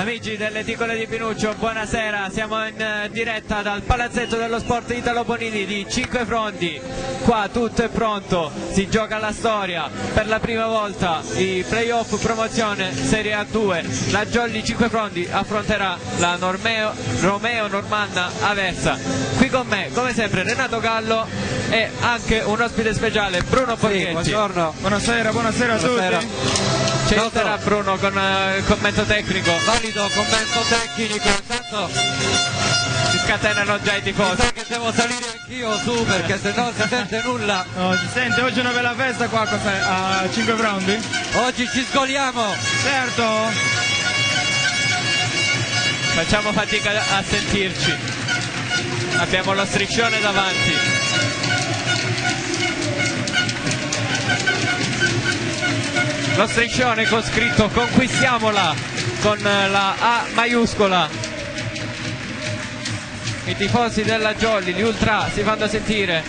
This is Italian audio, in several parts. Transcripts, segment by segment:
Amici delle Edicole di Pinuccio, buonasera, siamo in diretta dal palazzetto dello sport Italo Bonini di Cinque Frondi. Qua tutto è pronto, si gioca la storia, per la prima volta i playoff promozione Serie A2, la Jolly Cinque Frondi affronterà la Romeo Normanna Aversa. Qui con me, come sempre, Renato Gallo e anche un ospite speciale, Bruno Borghetti. Sì, buongiorno. Buonasera a tutti. Ci aiuterà Bruno con il commento tecnico. Valido commento tecnico, intanto Si scatenano già i mi tifosi. sa che devo salire anch'io su perché se no si sente nulla. No, si sente, oggi è una bella festa qua a Cinque Frondi? Oggi ci sgoliamo. Certo. Facciamo fatica a sentirci. Abbiamo lo striscione davanti. Lo striscione con scritto "Conquistiamola" con la A maiuscola. I tifosi della Jolly, gli ultra, si fanno sentire.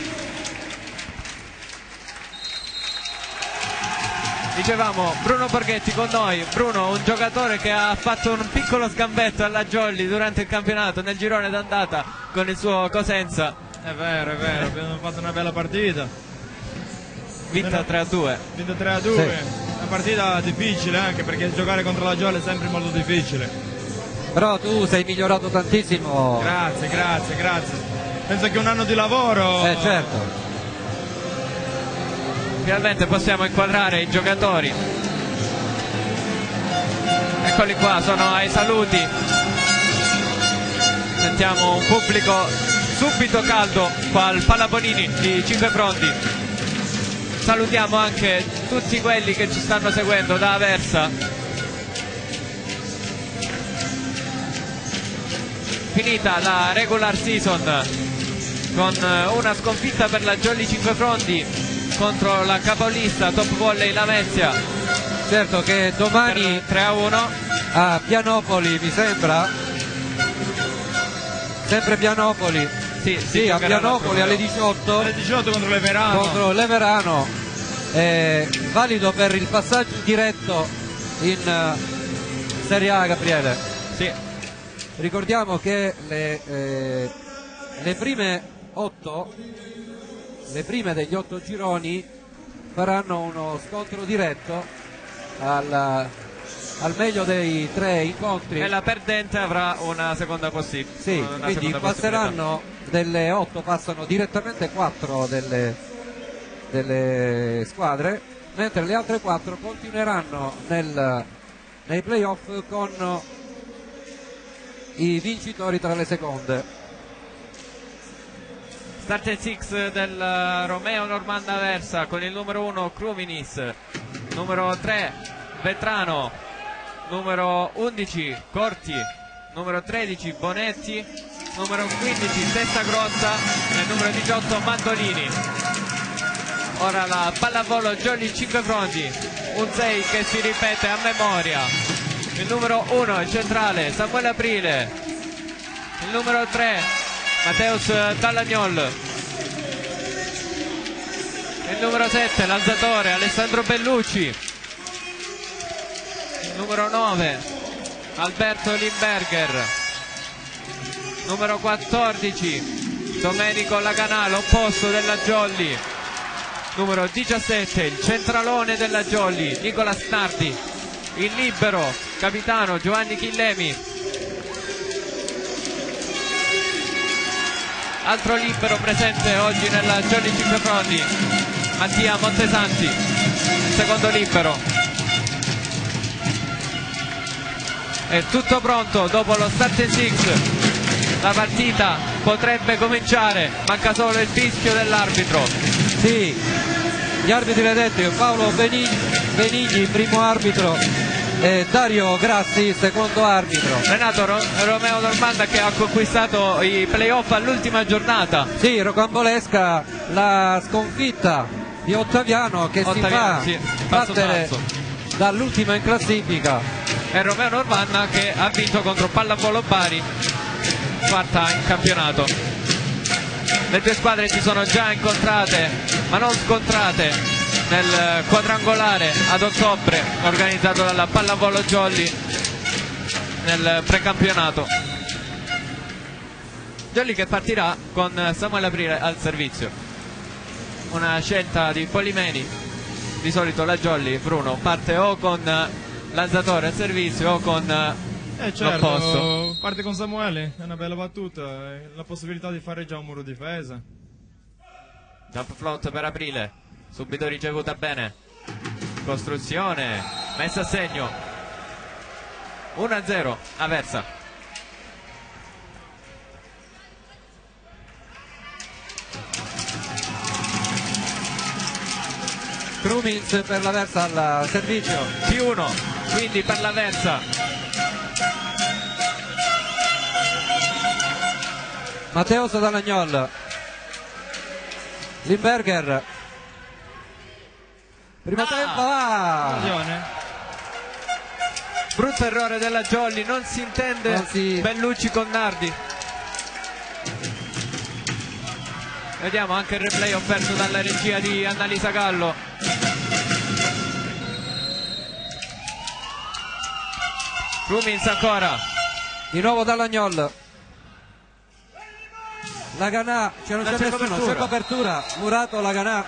Dicevamo, Bruno Borghetti con noi. Bruno, un giocatore che ha fatto un piccolo sgambetto alla Jolly durante il campionato nel girone d'andata con il suo Cosenza. È vero, abbiamo fatto una bella partita. Vinta 3-2. Vinto 3-2. Sì. Una partita difficile anche perché giocare contro la Jolly è sempre molto difficile. Però tu sei migliorato tantissimo. Grazie. Penso che un anno di lavoro. Certo. Finalmente possiamo inquadrare i giocatori. Eccoli qua, sono ai saluti. Sentiamo un pubblico subito caldo qua al Palabonini di Cinque Frondi. Salutiamo anche tutti quelli che ci stanno seguendo da Aversa. Finita la regular season con una sconfitta per la Jolly Cinque Frondi contro la capolista Top Volley Lamezia. Certo che domani 3-1 a Pianopoli, mi sembra. Sempre Pianopoli. Sì, a Pianopoli alle 18 alle 18 contro l'Everano. contro l'Everano. Valido per il passaggio diretto in Serie A, Gabriele. Sì. Ricordiamo che le prime degli 8 gironi faranno uno scontro diretto al meglio dei 3 incontri. E la perdente avrà una seconda possibilità. Sì, quindi passeranno delle 8, passano direttamente 4 delle squadre, mentre le altre 4 continueranno nei playoff con i vincitori tra le seconde. Starting 6 del Romeo Normanna Aversa con il numero 1 Cruminis, numero 3 Vetrano, numero 11 Corti, numero 13 Bonetti, numero 15 Testa Grossa e numero 18 Mandolini. Ora la pallavolo Jolly Cinque Frondi, un 6 che si ripete a memoria. Il numero 1 il centrale Samuele Aprile, il numero 3 Mateus Tallagnol, il numero 7 l'alzatore Alessandro Bellucci, il numero 9 Alberto Limberger, numero 14 Domenico Laganà, opposto della Jolly, numero 17 il centralone della Jolly Nicola Snardi, il libero capitano Giovanni Chillemi, altro libero presente oggi nella Jolly Cinque Frondi Mattia Montesanti, il secondo libero. È tutto pronto dopo lo start 6, la partita potrebbe cominciare, manca solo il fischio dell'arbitro. Sì, gli arbitri l'ha detto, Paolo Benigni primo arbitro e Dario Grassi secondo arbitro. Renato, Romeo Normanna che ha conquistato i playoff all'ultima giornata. Sì, rocambolesca la sconfitta di Ottaviano che si fa Sì, passo battere passo. dall'ultima in classifica. E Romeo Normanna che ha vinto contro Pallavolo Bari, quarta in campionato. Le due squadre si sono già incontrate ma non scontrate nel quadrangolare ad ottobre organizzato dalla Pallavolo Jolly nel precampionato. Jolly che partirà con Samuele Aprile al servizio. Una scelta di Polimeni. Di solito la Jolly, Bruno, parte o con Lanzatore al servizio o con l'opposto. Certo, parte con Samuele, è una bella battuta, la possibilità di fare già un muro difesa. Jump float per Aprile, subito ricevuta bene. Costruzione, messa a segno. 1-0 Aversa. Krumins per l'Aversa al servizio. Più 1, quindi per l'Aversa. Matteo Dalagnol. Limberger. Primo tempo. Occasione. Brutto errore della Jolly, non si intende. Non si- Bellucci con Nardi. Vediamo anche il replay offerto dalla regia di Annalisa Gallo. Krumins ancora. Di nuovo Dalagnol. Laganà, non c'è nessuno, c'è copertura. Murato Laganà.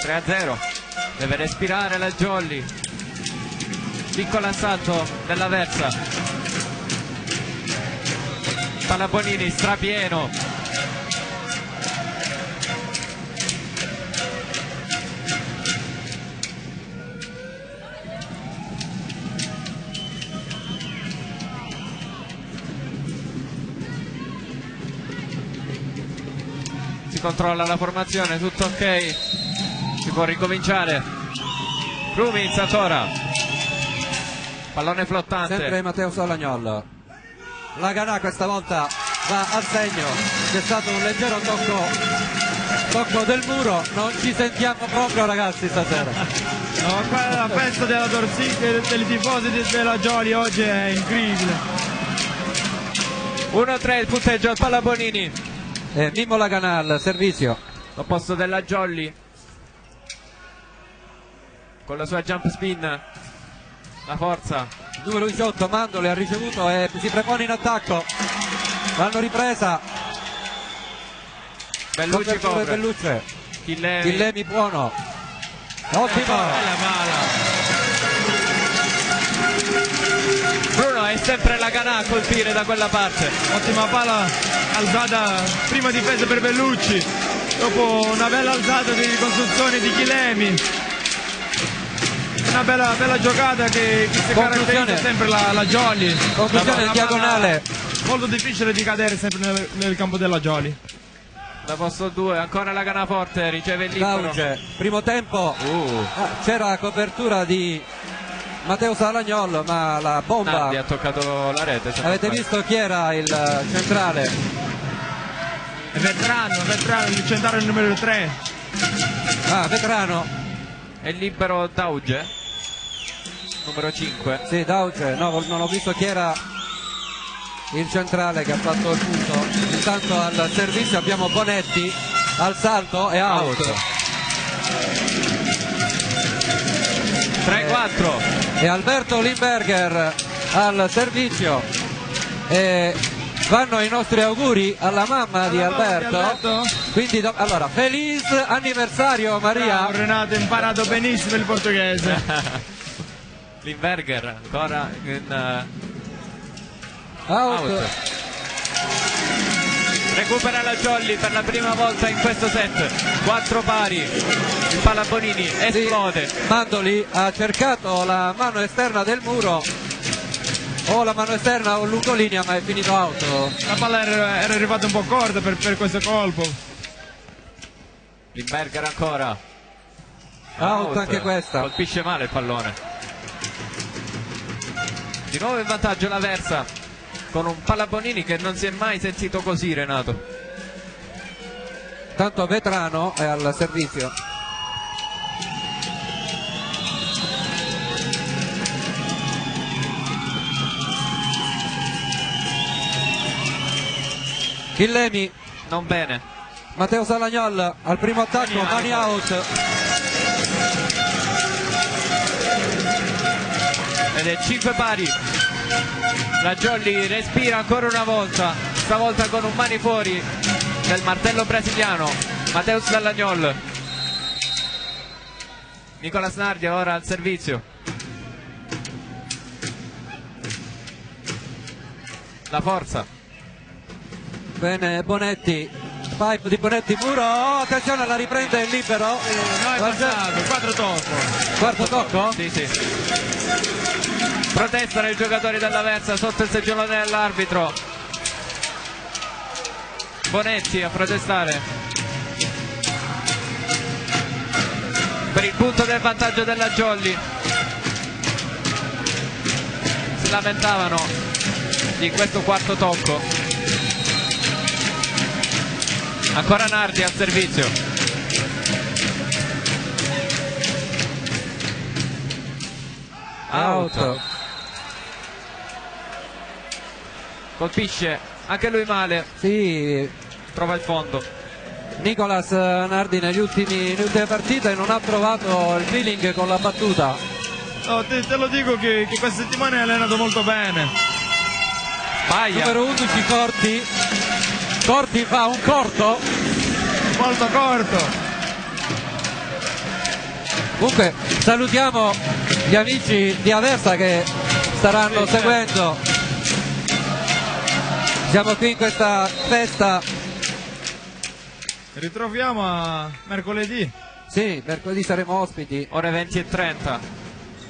3-0. Deve respirare la Jolly. Piccolo assalto dell'Aversa. Palabonini strapieno. Si controlla la formazione, tutto ok. Si può ricominciare. Krumins ancora. Pallone flottante. Sempre Matteo Dalagnol. Laganà questa volta va al segno. C'è stato un leggero tocco del muro. Non ci sentiamo proprio, ragazzi, stasera. No, qua la festa della Torsicca e dei tifosi della Jolly oggi è incredibile. 1-3 il punteggio al Palabonini. Mimmo Laganà al servizio. L'opposto della Jolly. Con la sua jump spin. La forza. Numero 18 Mandoli ha ricevuto e si prepone in attacco. L'hanno ripresa. Bellucci Copertura copre. Bellucci. Chillemi. Buono. Ottimo. Bella pala. Bruno, è sempre Laganà a colpire da quella parte. Ottima pala alzata, prima difesa per Bellucci, dopo una bella alzata di ricostruzione di Chilemi. Una bella giocata che si caratterizza sempre la Jolly. Conclusione in Una diagonale. palla molto difficile di cadere sempre nel campo della Jolly. Da posto 2, ancora Laganà forte, riceve il libero. Gauge. Primo tempo. C'era copertura di Matteo Dalagnol, ma la bomba. Nardi ha toccato la rete. se non Avete sbaglio. visto chi era il centrale? È veterano, il centrale numero 3. Veterano. È libero Dauge, numero 5. Sì, Dauge. No, non ho visto chi era il centrale che ha fatto il punto. Intanto al servizio abbiamo Bonetti al salto e out. 3-4. E Alberto Limberger al servizio. E vanno i nostri auguri alla mamma di Alberto. Quindi allora, feliz anniversario Maria. Bravo, Renato, ha imparato benissimo il portoghese. Limberger ancora in Out. out. Recupera la Jolly per la prima volta in questo set. 4 pari. Il Palabonini esplode. Mandoli ha cercato la mano esterna del muro, o la mano esterna o lungolinea, ma è finito out. La palla era arrivata un po' corta per questo colpo. Limberger ancora. Out anche questa. Colpisce male il pallone. Di nuovo in vantaggio l'Aversa con un Palabonini che non si è mai sentito così, Renato. Tanto Vetrano è al servizio. Chillemi. Non bene. Matteo Dalagnol al primo attacco, mani out. È ed è 5 pari. La Jolly respira ancora una volta, stavolta con un mani fuori del martello brasiliano Mateus Dallagnol. Nicolas Nardi ora al servizio. La forza. Bene Bonetti, pipe di Bonetti, muro, oh, attenzione, la riprende il libero. No, è passato, 4 tocco. Quarto tocco? Sì, sì. Protestano i giocatori dell'Aversa sotto il seggiolone dell'arbitro. Bonetti a protestare per il punto del vantaggio della Jolly. Si lamentavano di questo quarto tocco. Ancora Nardi al servizio. Out. Colpisce anche lui male, Sì, trova il fondo. Nicolas Nardi nelle ultime partite non ha trovato il feeling con la battuta. No, te lo dico che questa settimana è allenato molto bene. Sbaglia. Numero 11 Corti. Corti fa un corto. Molto corto. Comunque salutiamo gli amici di Aversa che staranno seguendo. Siamo qui in questa festa. Ritroviamo a mercoledì. Sì, mercoledì saremo ospiti. Ore 20:30.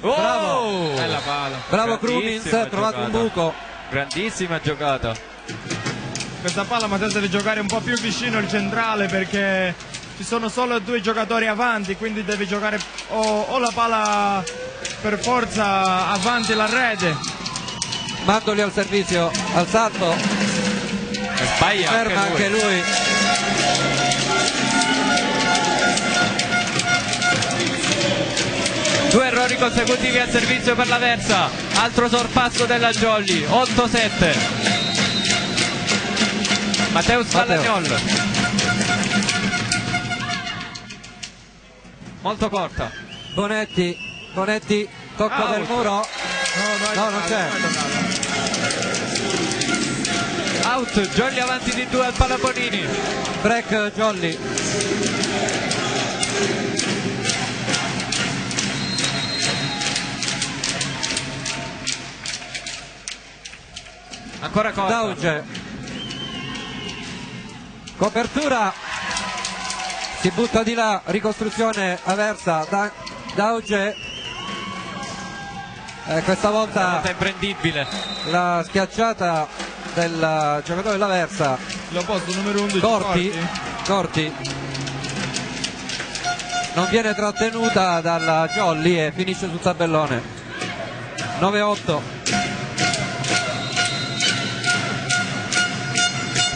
Oh! Bravo. Bella palla. Bravo Grandissima Crumins, ha trovato un giocata. buco. Grandissima giocata. Questa palla Matteo deve giocare un po' più vicino al centrale perché ci sono solo 2 giocatori avanti, quindi deve giocare o la palla per forza avanti la rete. Mandoli al servizio, al salto, E sbaglia ferma anche lui. Due errori consecutivi al servizio per l'Aversa. Altro sorpasso della Jolly. 8-7. Mateus Dallagnol. Molto corta. Bonetti, tocco Out. del muro. No, non c'è. Out. Jolly avanti di 2 al Palaponini. Break Jolly. Ancora corta. Dauge. Copertura. Si butta di là, ricostruzione Aversa. Dauge. Questa volta imprendibile. la schiacciata del giocatore dell'Aversa. L'opposto numero 11 Corti non viene trattenuta dalla Jolly e finisce sul tabellone. 9-8.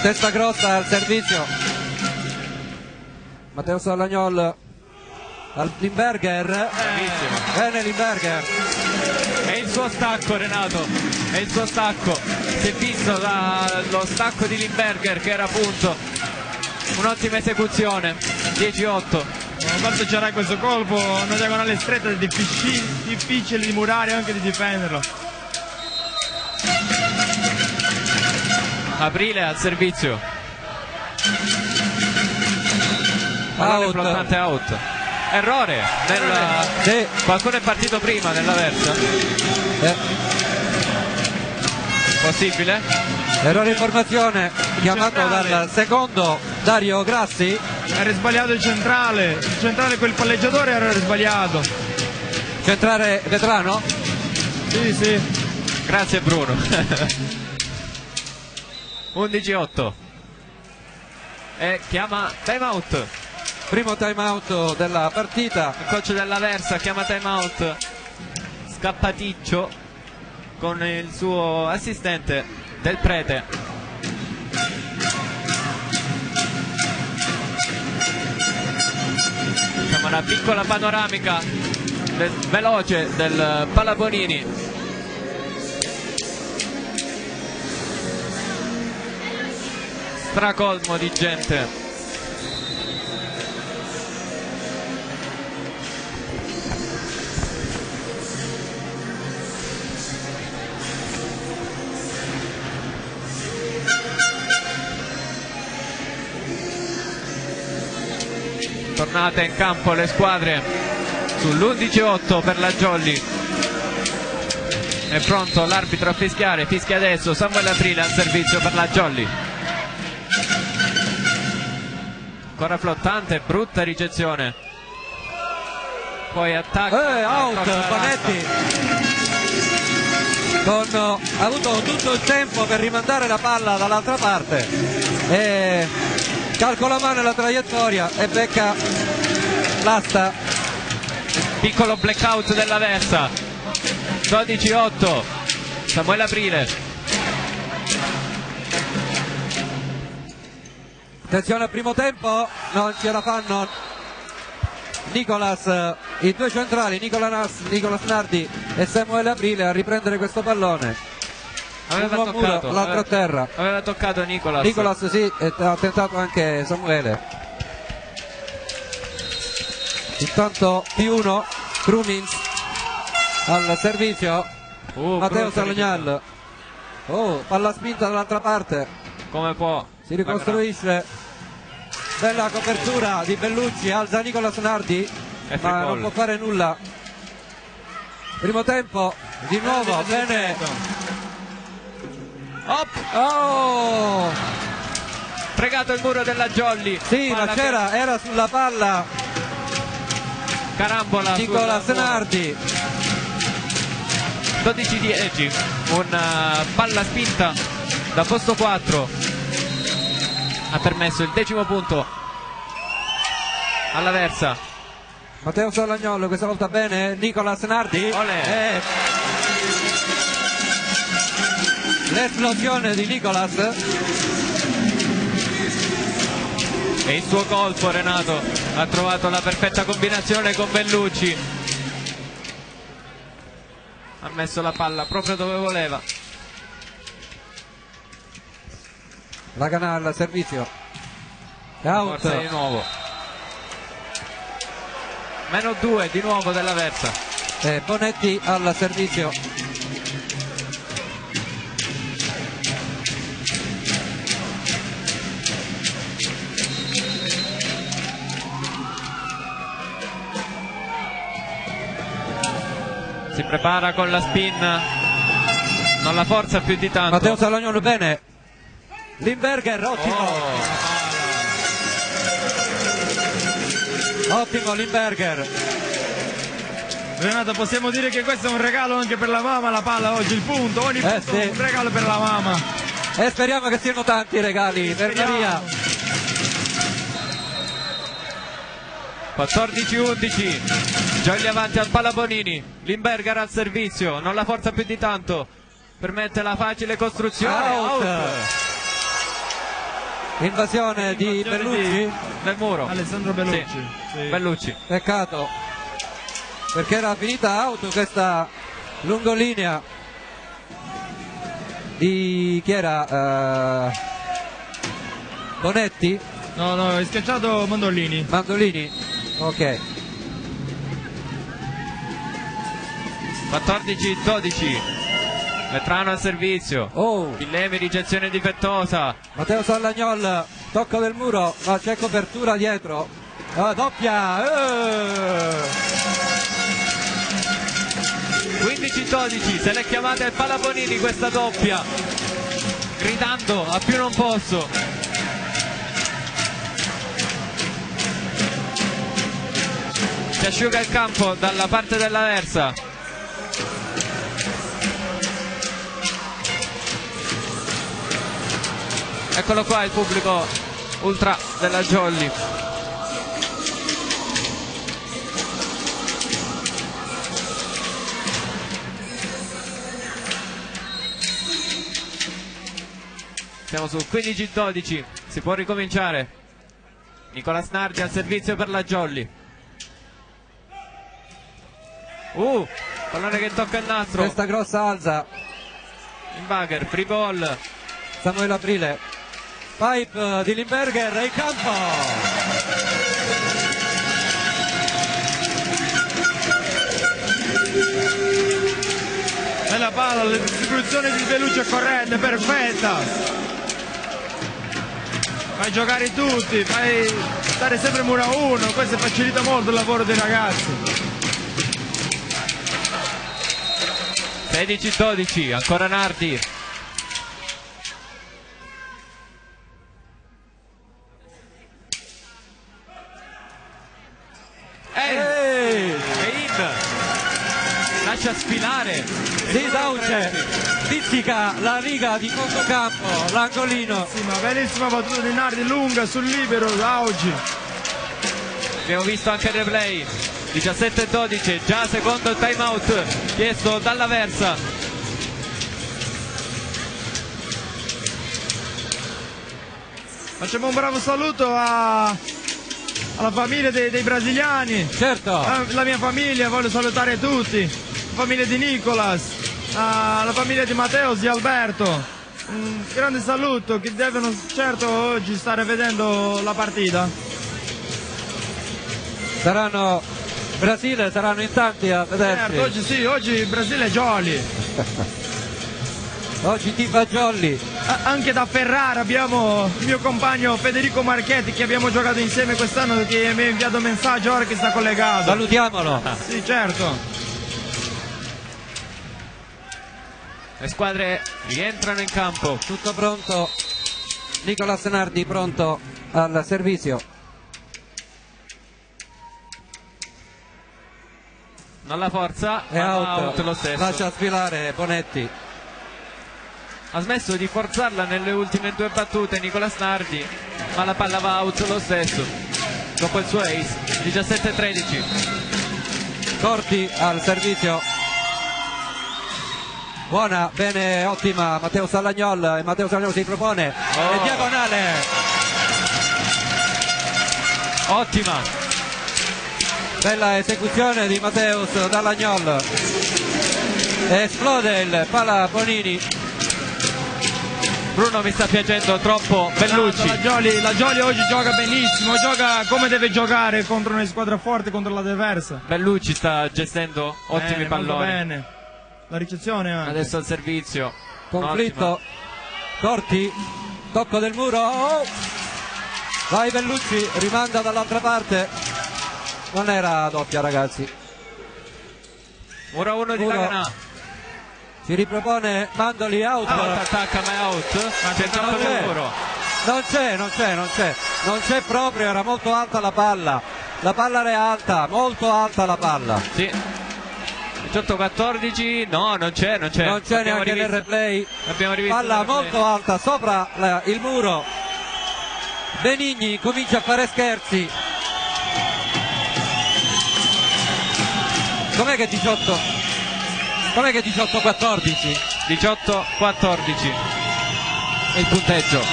Testa grossa al servizio. Matteo Dallagnol al Limberger. Bravissimo. Bene Limberger. È il suo stacco, Renato. È il suo stacco. Si è visto lo stacco di Limberger che era appunto un'ottima esecuzione. 10-8. Quando c'era questo colpo, una diagonale stretta è difficile di murare e anche di difenderlo. Aprile al servizio. Pallone Out. flottante out. Errore. Sì. Qualcuno è partito prima nell'Aversa. Possibile? Errore in formazione chiamato Centrale. dal secondo Dario Grassi. Era sbagliato il centrale. Il centrale, quel palleggiatore era sbagliato. Centrale Vetrano. Sì, sì. Grazie Bruno. 11-8. E chiama time out. Primo time out della partita. Il coach dell'Aversa chiama time out Scappaticcio con il suo assistente Del Prete. Facciamo una piccola panoramica veloce del Palaponini. Stracolmo di gente. tornate in campo le squadre sull'11-8 per la Jolly. È pronto l'arbitro a fischiare, fischia adesso Samuele Aprile al servizio per la Jolly. Ancora flottante, brutta ricezione. Poi attacco. Out, Bonetti. Ha avuto tutto il tempo per rimandare la palla dall'altra parte. E calcola male la traiettoria e becca l'asta. Piccolo blackout dell'Aversa. 12-8. Samuele Aprile. Attenzione al primo tempo, non ce la fanno Nicolas, i due centrali, Nicolas Nardi e Samuele Aprile a riprendere questo pallone. Aveva Uno a muro, toccato, l'altro a terra. aveva toccato Nicolas. Nicolas sì, e ha tentato anche Samuele. Intanto P1, Krumins al servizio, Matteo brutta Salognal. Palla spinta dall'altra parte, come può. si ricostruisce. Bella copertura di Bellucci, alza Nicolas Nardi, E free ma non ball. può fare nulla. Primo tempo, di nuovo, bene. Oh! Fregato il muro della Jolly. Sì, Palla ma era sulla palla carambola Nicolas sul muro. Nardi. 12-10, una palla spinta da posto 4 ha permesso il 10° punto all'Aversa. Matteo Salognolo, questa volta bene, Nicolas Nardi. Olè. L'esplosione di Nicolas. E il suo colpo, Renato, ha trovato la perfetta combinazione con Bellucci. Ha messo la palla proprio dove voleva. La Canal al servizio. Out. Forza di nuovo. -2 di nuovo dell'Aversa. Bonetti al servizio. Si prepara con la spin. Non la forza più di tanto. Matteo Salognolo bene. Limberger, ottimo. Ottimo Limberger. Renato, possiamo dire che questo è un regalo anche per la mamma, la palla oggi, il punto, ogni punto sì. è un regalo per la mamma. E speriamo che siano tanti i regali per Maria. 14-11. Jolly avanti al Palabonini. Limberger al servizio. Non la forza più di tanto. Permette la facile costruzione. Out. Out. Invasione di Bellucci. Nel muro. Alessandro Bellucci. Sì. Bellucci. Peccato, perché era finita out questa lungolinea di chi era? Bonetti? No, è schiacciato Mandolini. Mandolini? Ok. 14-12. Vetrano al servizio. Villemi, ricezione difettosa. Matteo Sallagnol, tocco del muro, ma c'è copertura dietro. Doppia. 15-12. Se l'è chiamata il Palabonini questa doppia. Gridando a più non posso. Si asciuga il campo dalla parte dell'Aversa. Eccolo qua il pubblico ultra della Jolly. Siamo su 15-12, si può ricominciare. Nicolas Nardi al servizio per la Jolly. Pallone che tocca il nastro. Questa grossa alza. Limberger, free ball. Samuele Aprile. Pipe di Limberger in campo. Bella palla, la distribuzione di Bellucci è corretta, perfetta. Fai giocare tutti, fai stare sempre muro a uno, questo facilita molto il lavoro dei ragazzi. 16-12, ancora Nardi. E in, lascia sfilare. Di Dauce pizzica la riga di fondocampo, l'angolino. Bellissima battuta di Nardi, lunga sul libero da oggi. Abbiamo visto anche il replay. 17-12, già secondo time out chiesto dalla Versa. Facciamo un bravo saluto alla famiglia dei brasiliani. Certo. La mia famiglia, voglio salutare tutti. La famiglia di Nicolas, la famiglia di Matteo, di Alberto. Un grande saluto che devono certo oggi stare vedendo la partita. Saranno Brasile, saranno in tanti a vederci. Certo, oggi sì, oggi il Brasile è jolly. Oggi tifa jolly. Anche da Ferrara abbiamo il mio compagno Federico Marchetti che abbiamo giocato insieme quest'anno, che mi ha inviato un messaggio ora che sta collegato. Salutiamolo. Sì, certo. Le squadre rientrano in campo. Tutto pronto. Nicolas Nardi pronto al servizio. Non la forza, È ma out lo stesso. Lascia sfilare Bonetti. Ha smesso di forzarla nelle ultime due battute Nicolas Nardi, ma la palla va out lo stesso dopo il suo ace. 17-13. Corti al servizio. Buona, bene, ottima Matteo Salagnol, e Matteo Salagnol si propone e diagonale. Ottima. Bella esecuzione di Matteo Salagnol. Esplode il palla Bonini. Bruno mi sta piacendo troppo Bellucci. La Gioli oggi gioca benissimo, gioca come deve giocare contro una squadra forte, contro la diversa. Bellucci sta gestendo ottimi Bene, molto palloni. bene. La ricezione anche. Adesso al servizio. Conflitto. Ottima. Corti. Tocco del muro. Oh! Vai Bellucci, rimanda dall'altra parte. Non era doppia, ragazzi. Muro 1 di Muro. Laganà. Si ripropone Mandoli, out. Attacca ma è out. C'è il tocco del muro. Non c'è proprio, era molto alta la palla. La palla era alta, molto alta la palla. Sì. 18-14. No, non c'è. Non c'è Abbiamo neanche nel rivisto. replay. Abbiamo rivisto Palla il replay. molto alta sopra il muro. Benigni comincia a fare scherzi. Com'è che 18? Com'è che 18-14? 18-14 è il punteggio.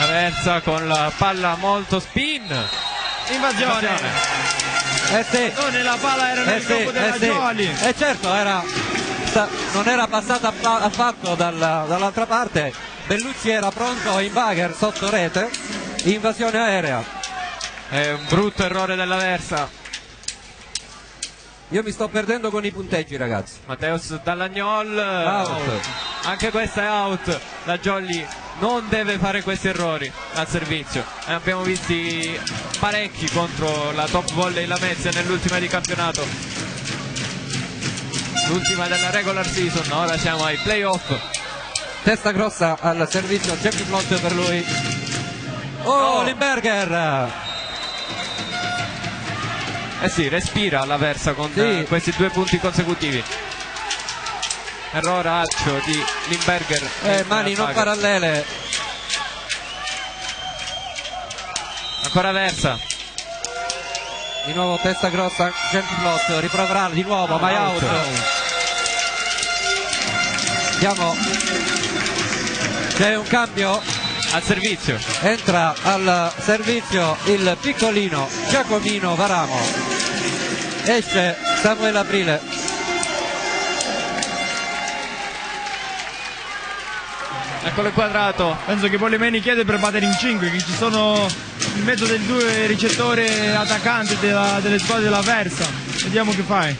La Versa con la palla molto spin. Invasione. Sì. Non la palla era nel campo della Gioli. Certo, non era passata affatto dall'altra parte. Bellucci era pronto in bagger sotto rete. Invasione aerea. È un brutto errore della Versa. Io mi sto perdendo con i punteggi, ragazzi. Matteus Dallagnol. Out. Anche questa è out. La Jolly non deve fare questi errori al servizio. Abbiamo visti parecchi contro la Top Volley Lamezia nell'ultima di campionato. L'ultima della regular season, ora siamo ai playoff. Testa grossa al servizio, c'è più plot per lui. Oh, Limberger! Eh sì, respira la Versa con Sì. questi 2 punti consecutivi. Erroraccio di Limberger. Mani non parallele. Ancora Versa. Di nuovo testa grossa, Champion Plot, riproverà di nuovo, ma è out. Andiamo. C'è un cambio. Al servizio. Entra al servizio il piccolino Giacomino Varamo. Esce Samuele Aprile. Eccolo il quadrato. Penso che Polimeni chiede per battere in 5, che ci sono in mezzo dei 2 ricettori attaccanti delle squadre della Versa. Vediamo che fai.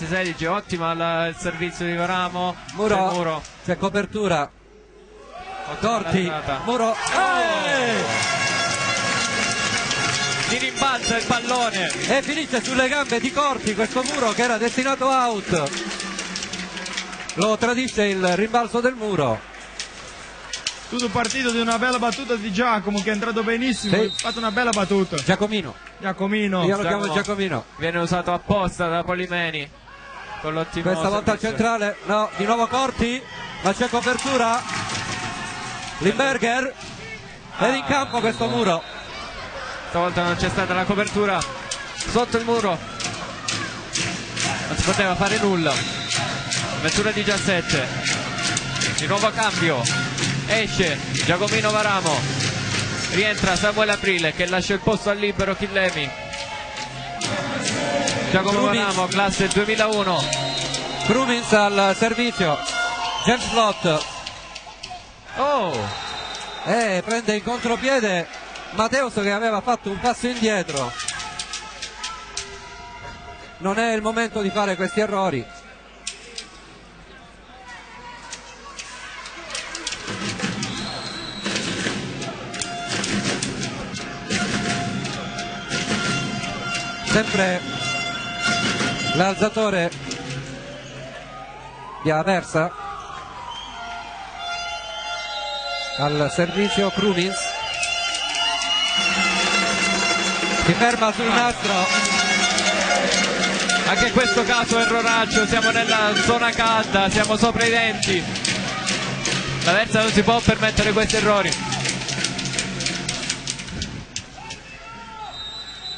16, ottima il servizio di Varamo. Muro. C'è Muro. C'è copertura. Corti, Muro, Ti rimbalza il pallone e finisce sulle gambe di Corti questo Muro che era destinato out. Lo tradisce il rimbalzo del Muro. Tutto partito di una bella battuta di Giacomo che è entrato benissimo, Sì. ha fatto una bella battuta. Giacomino, Giacomino. io lo chiamo Giacomino. viene usato apposta da Polimeni con l'ottimo Questa volta al servizio. centrale, no, di nuovo Corti, ma c'è copertura. Limberger ed in campo questo Muro. Stavolta non c'è stata la copertura sotto il muro, non si poteva fare nulla. 21-17, di nuovo cambio, esce Giacomino Varamo, rientra Samuele Aprile che lascia il posto al libero Chillemi. Giacomo Varamo, classe 2001. Crumins al servizio, James Lott prende in contropiede Mateus che aveva fatto un passo indietro. Non è il momento di fare questi errori. Sempre l'alzatore di Aversa al servizio Crumins, si ferma sul nastro. Anche in questo caso erroraccio, siamo nella zona calda, siamo sopra i venti. La Versa non si può permettere questi errori.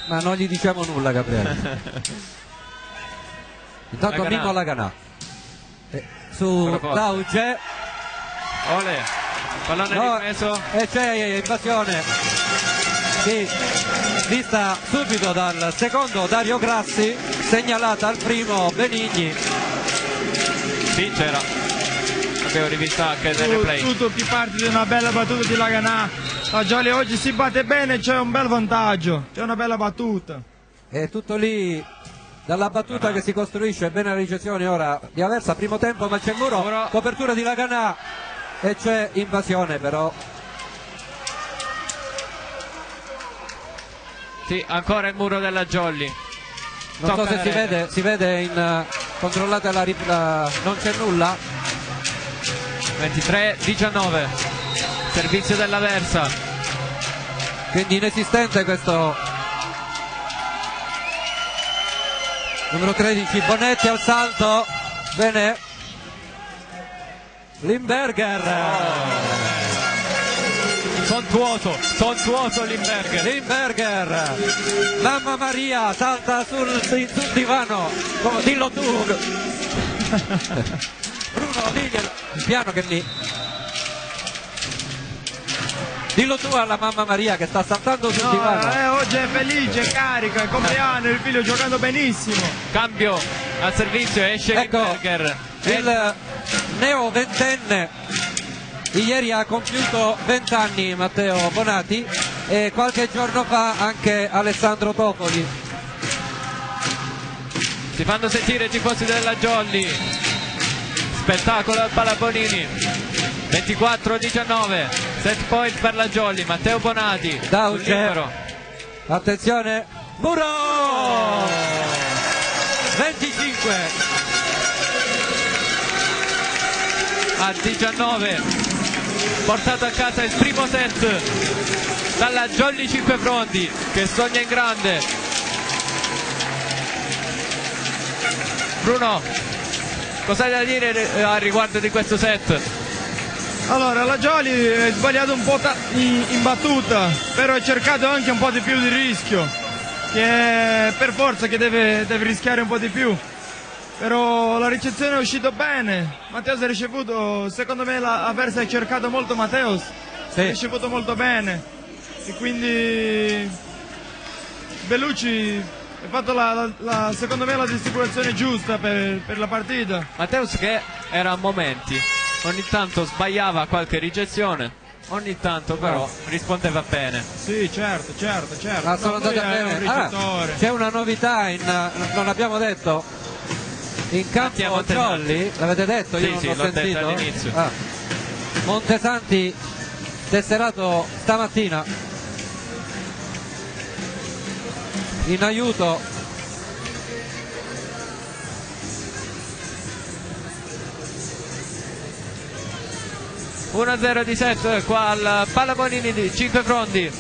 Ma non gli diciamo nulla, Gabriele. Intanto Laganà. Mimmo Laganà su Proposta. Dauge, Ole, pallone no, ripreso. e c'è invasione sì, vista subito dal secondo Dario Grassi, segnalata al primo Benigni. Sì, c'era. Abbiamo rivisto anche nel replay. Tutto chi parte di una bella battuta di Laganà. La Gioli oggi si batte bene, c'è un bel vantaggio, c'è una bella battuta. È tutto lì dalla battuta che si costruisce, bene la ricezione ora di Aversa, primo tempo ma c'è il Muro, Muro. copertura di Laganà e c'è invasione però. Sì, ancora il muro della Jolly. Non so Tocca se la rete. si vede in controllate non c'è nulla. 23-19. Servizio della Versa. Quindi inesistente questo numero 13 Bonetti al salto, bene Limberger, Sontuoso Limberger, mamma Maria, salta sul divano, dillo tu Bruno, diglielo piano che mi dillo tu alla mamma Maria che sta saltando sul divano. Oggi è felice, è carica, è compleanno, il figlio giocando benissimo. Cambio al servizio, esce Ecco, Limberger. il neo ventenne ieri ha compiuto 20 anni Matteo Bonati e qualche giorno fa anche Alessandro Topoli. Si fanno sentire i tifosi della Jolly. Spettacolo al Palabonini. 24-19. Set point per la Jolly. Matteo Bonati. Dauge. sul libero. Attenzione, Muro 25 A 19. Portato a casa il primo set dalla Jolly 5 Fronti che sogna in grande. Bruno, cosa hai da dire a riguardo di questo set? Allora, la Gioli è sbagliato un po' in battuta, però ha cercato anche un po' di più di rischio, che è per forza che deve rischiare un po' di più. Però la ricezione è uscita bene, Matteus ha ricevuto, secondo me l'avversa ha cercato molto Matteus, Sì. ha ricevuto molto bene e quindi Bellucci ha fatto secondo me la distribuzione giusta per la partita. Matteus che era a momenti, ogni tanto sbagliava qualche ricezione, ogni tanto però rispondeva bene. Sì, certo. ma sono No, lui andate è un bene. ricettatore. C'è una novità non abbiamo detto in campo Montemagno. Jolly, l'avete detto? Sì, Io non sì, l'ho l'ho detto sentito. all'inizio. Montesanti tesserato stamattina in aiuto. (1-0 di set qua al Palamonini di Cinquefrondi).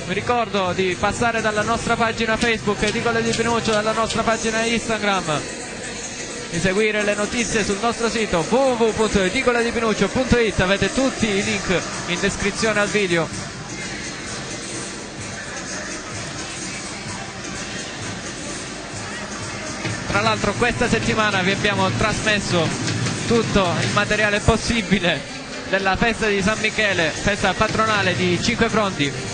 Vi ricordo di passare dalla nostra pagina Facebook Edicole di Pinuccio, dalla nostra pagina Instagram, di seguire le notizie sul nostro sito www.edicoledipinuccio.it. avete tutti i link in descrizione al video. Tra l'altro questa settimana vi abbiamo trasmesso tutto il materiale possibile della festa di San Michele, festa patronale di Cinquefrondi.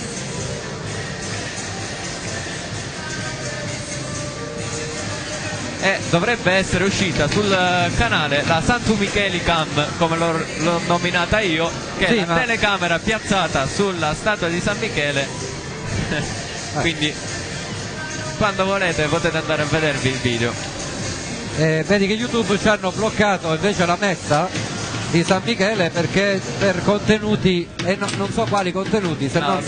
E dovrebbe essere uscita sul canale la Santu Micheli Cam, come l'ho nominata io, che sì, è la telecamera piazzata sulla statua di San Michele. Quindi quando volete potete andare a vedervi il video. Vedi che YouTube ci hanno bloccato invece la messa di San Michele perché per contenuti, e non so quali contenuti, se no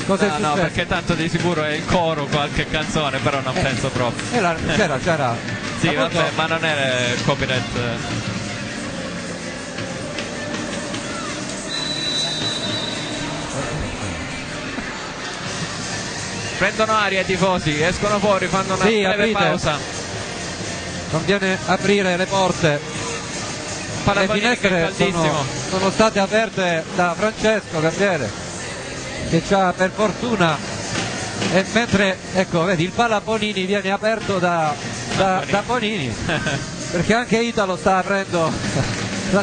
cosa è successo? No, perché tanto di sicuro è il coro qualche canzone, però non penso proprio. C'era. Sì, appunto, vabbè, ma non era copyright. Prendono aria i tifosi, escono fuori, fanno una breve aprite. pausa. Conviene aprire le porte. Le finestre sono state aperte da Francesco Cambiere, che c'ha per fortuna, e mentre ecco vedi il Palaponini viene aperto da Bonini perché anche Italo sta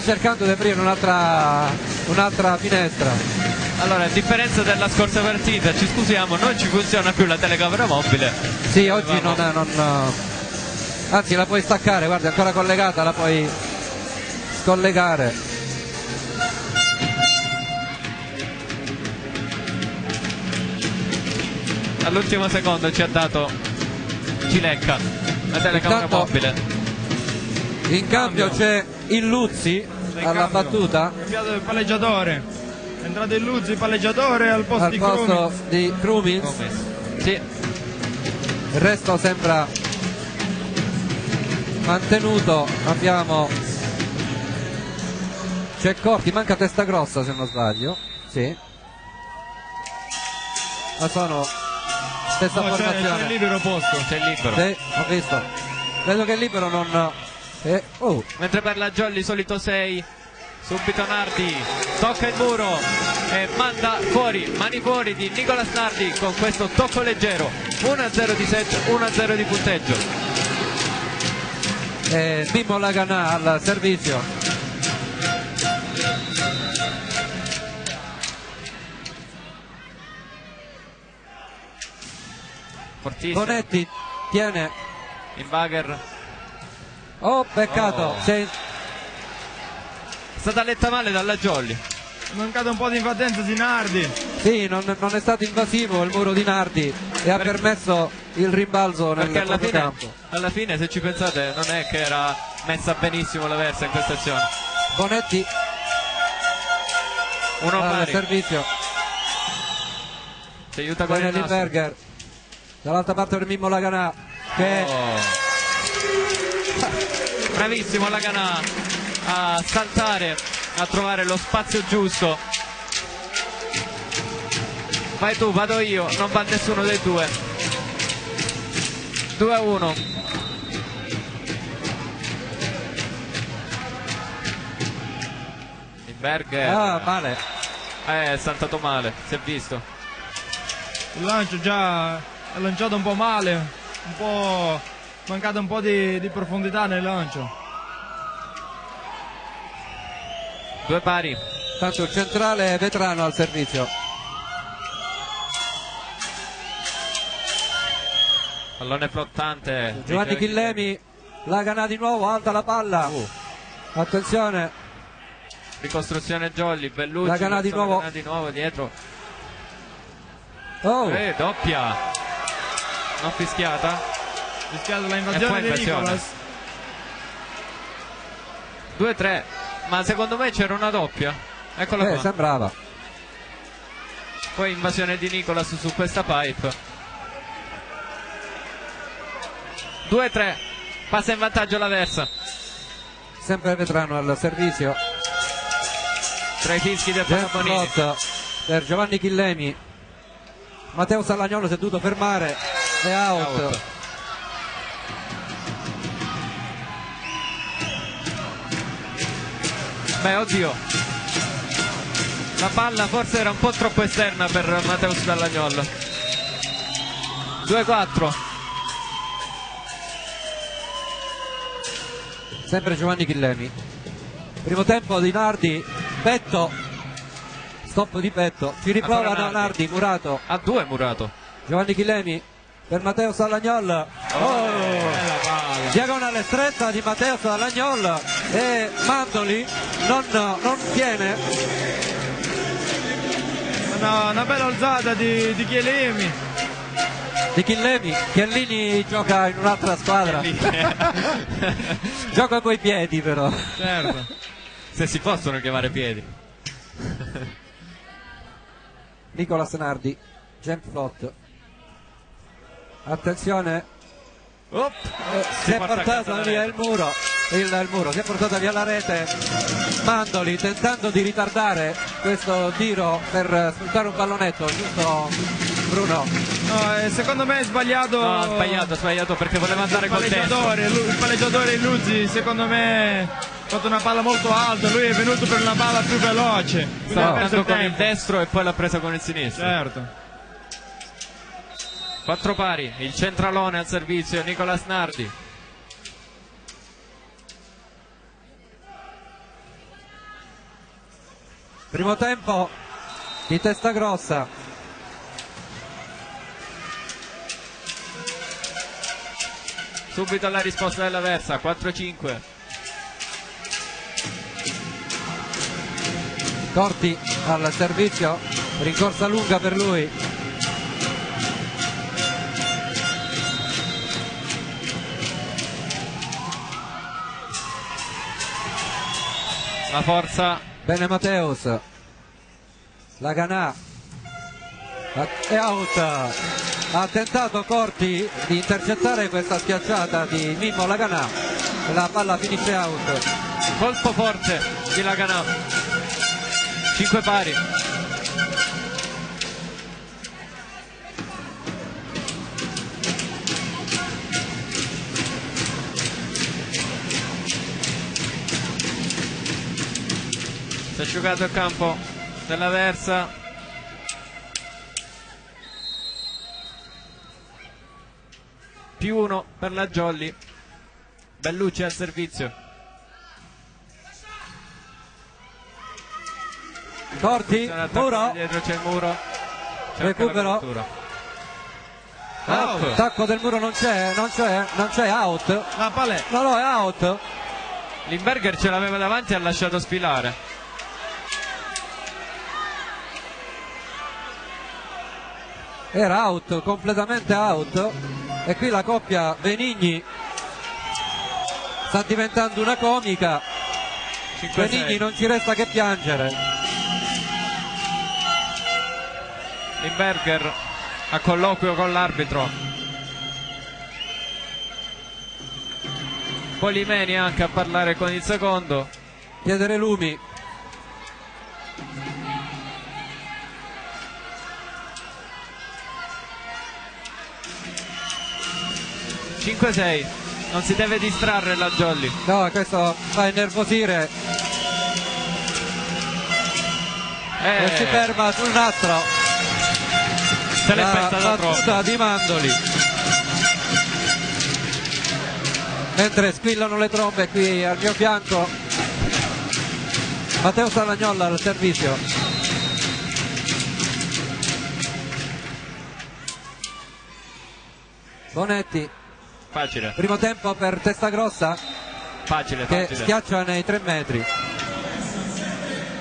cercando di aprire un'altra finestra. Allora, a differenza della scorsa partita, ci scusiamo, non ci funziona più la telecamera mobile. Sì, oggi anzi la puoi staccare, guarda, è ancora collegata, la puoi scollegare. All'ultimo secondo ci ha dato Cilecca la telecamera mobile. In cambio c'è il Luzzi alla battuta. È cambiato il palleggiatore. È entrato il Luzzi, il palleggiatore al posto di Krumins. Sì. Il resto sembra mantenuto. C'è Corti, manca Testagrossa se non sbaglio. Sì. Ma sono stessa formazione. C'è il libero posto. C'è il libero. Sì, ho visto. Vedo che il libero non. Mentre per la Jolly solito 6. Subito Nardi tocca il muro e manda fuori, mani fuori di Nicolas Nardi con questo tocco leggero. 1-0 di set, 1-0 di punteggio. Mimmo Laganà al servizio. Fortissimo. Bonetti tiene in bagger. Oh, peccato. È stata letta male dalla Jolly. È mancato un po' di invadenza di Nardi. Sì, non è stato invasivo il muro di Nardi e ha permesso il rimbalzo nel proprio campo. Alla fine, se ci pensate, non è che era messa benissimo la Versa in questa azione. Bonetti uno al pari. servizio. Ci aiuta con il Berger. Dall'altra parte per Mimmo Laganà che bravissimo Laganà a saltare, a trovare lo spazio giusto. Vai tu, vado io, non va nessuno dei due. 2-1. Il Berger male. È saltato male, si è visto. Il lancio già è lanciato un po' male, mancato un po' di profondità nel lancio. Due pari. Tanto il centrale Vetrano al servizio. Pallone flottante. Giovanni Chillemi, Laganà di nuovo, alta la palla. Attenzione. Ricostruzione Jolly, Bellucci. Laganà di nuovo. Laganà di nuovo dietro. Doppia. Non fischiata. Fischiata la invasione di Nicolas. 2-3. Ma secondo me c'era una doppia. Eccola qua. Sembrava. Poi invasione di Nicolas su questa pipe. 2-3. Passa in vantaggio l'Aversa. Sempre Vetrano al servizio. Tra i fischi del Bonini. Per Giovanni Chillemi. Matteo Salagnolo si è dovuto fermare. È out. Beh, oddio. La palla forse era un po' troppo esterna per Matteo Salagnolo. 2-4. Sempre Giovanni Chillemi. Primo tempo di Nardi. Petto. Stop di Petto. Ci riprovano Nardi. Murato. A 2 Murato. Giovanni Chillemi per Matteo Salagnol. Diagonale stretta di Matteo Salagnol e Mandoli non tiene. Una bella alzata di Chillemi. Di Chillemi. Chiellini gioca in un'altra squadra. Gioca coi piedi però. Certo. Se si possono chiamare piedi. Nicolas Nardi. Jump flot. Attenzione. Si è portato via il muro. Il muro si è portato via la rete. Mandoli tentando di ritardare questo tiro per sfruttare un pallonetto, giusto Bruno? No, secondo me è sbagliato. No, ha sbagliato perché voleva andare col destro. Il palleggiatore Luzzi secondo me ha fatto una palla molto alta, lui è venuto per una palla più veloce. Stava andando con il destro e poi l'ha presa con il sinistro. Certo. 4 pari, il centralone al servizio, Nicolas Nardi. Primo tempo di Testa Grossa. Subito la risposta dell'Aversa, 4-5. Corti al servizio, rincorsa lunga per lui. La forza. Bene Mateus. La Ganà. È out. Ha tentato Corti di intercettare questa schiacciata di Mimmo Laganà. La palla finisce out. Colpo forte di Laganà. 5 pari. Si è asciugato il campo dell'Aversa. +1 per la Jolly. Bellucci al servizio. Corti, muro. Dietro c'è il muro. Recupero. Attacco del muro non c'è, out. La palla. No, è out. Limberger ce l'aveva davanti e ha lasciato sfilare. Era out, completamente out. E qui la coppia Benigni sta diventando una comica. Benigni non ci resta che piangere. Limberger a colloquio con l'arbitro. Polimeni anche a parlare con il secondo. Chiedere Lumi. Non si deve distrarre la Jolly. No, questo fa innervosire. E si ferma sul nastro. Se l'è pensata battuta troppo. di Mandoli. Mentre squillano le trombe qui al mio fianco. Matteo Salagnolla al servizio. Bonetti. Facile. Primo tempo per Testa Grossa Facile. che schiaccia nei 3 metri.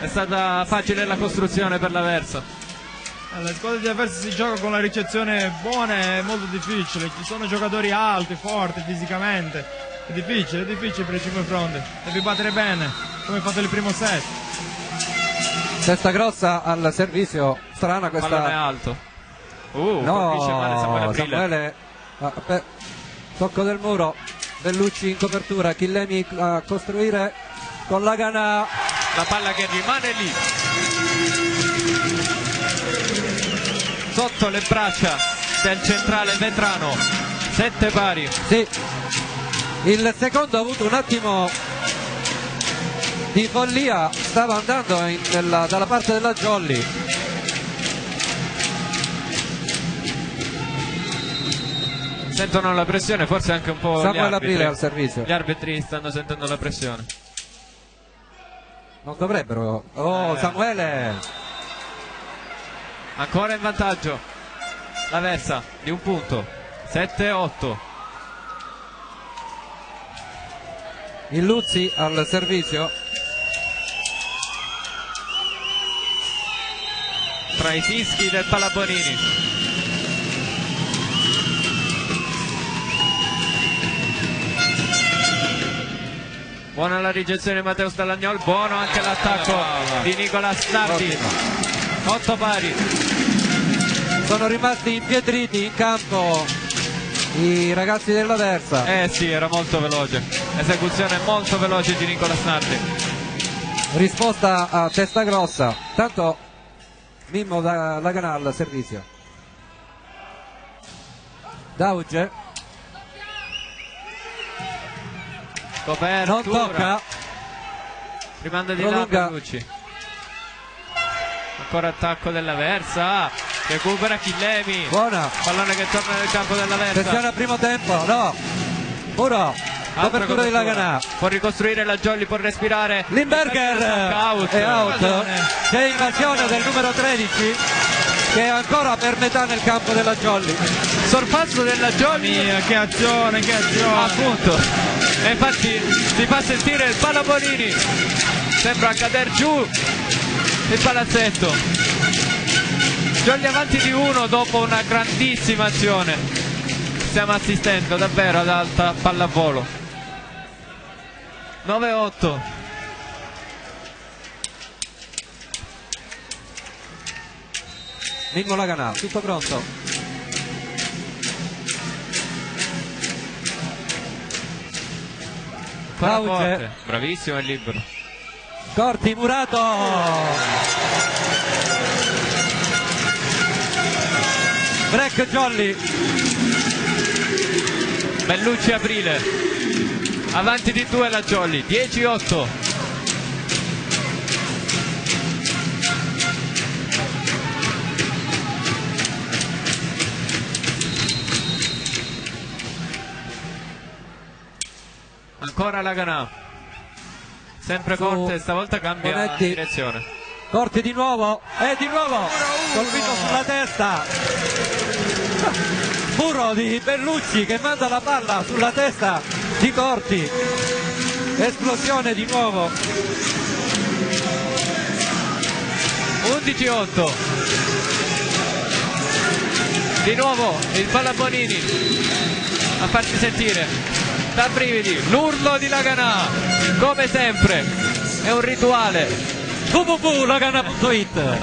È stata facile la costruzione per l'Aversa. Le squadre di Aversa si gioca con la ricezione buona, è molto difficile. Ci sono giocatori alti, forti fisicamente. È difficile per i 5 fronte. Devi battere bene. come fatto il primo set. Testa grossa al servizio, strana Pallone questa. alto. Colpisce male Samuele Aprile. Samuele, tocco del muro, Bellucci in copertura, Chillemi a costruire con Lagana. La palla che rimane lì sotto le braccia del centrale Vetrano. 7 pari. Sì, il secondo ha avuto un attimo di follia, stava andando dalla parte della Jolly. Sentono la pressione, forse anche un po' Samuele Aprile al servizio. Gli arbitri stanno sentendo la pressione. Non dovrebbero. Samuele! Ancora in vantaggio la Versa di un punto. 7-8. Il Luzzi al servizio. Tra i fischi del Palabonini. Buona la ricezione di Matteo Stallagnol, buono anche l'attacco di Nicola Snardi. 8 pari. Sono rimasti impietriti in campo i ragazzi della Versa. Sì, era molto veloce. Esecuzione molto veloce di Nicola Snardi. Risposta a testa grossa. Tanto Mimmo da Lagana al servizio. Dauge Copertura. non tocca. Rimanda di là Prolunga. Bellucci. Ancora attacco della Versa. Recupera Chillemi. Buona. Pallone che torna nel campo della Attenzione Versa. al primo tempo. No. Muro. Altra Copertura di Lagana. Può ricostruire la Jolly, può respirare. Limberger è out. C'è invasione del numero 13 che è ancora per metà nel campo della Jolly. Sorpasso della Jolly. Che azione, che azione. Appunto. E infatti si fa sentire il Palabonini. Sembra cader giù il palazzetto. Jolly avanti di 1 dopo una grandissima azione. Stiamo assistendo davvero ad alta pallavolo. 9-8. Mimmo Lagana, tutto pronto. Ancora Pauce. forte. Bravissimo, è libero. Corti, Murato. Break Jolly. Bellucci Aprile. Avanti di 2 la Jolly. 10-8. Ancora Lagana. Sempre Corte, stavolta cambia Bonetti. direzione. Corti di nuovo. E di nuovo. Colpito sulla testa. Muro di Bellucci che manda la palla sulla testa di Corti. Esplosione di nuovo. 11-8. Di nuovo il Palabonini a farsi sentire. Da brividi, l'urlo di Lagana, come sempre, è un rituale. www.lagana.it.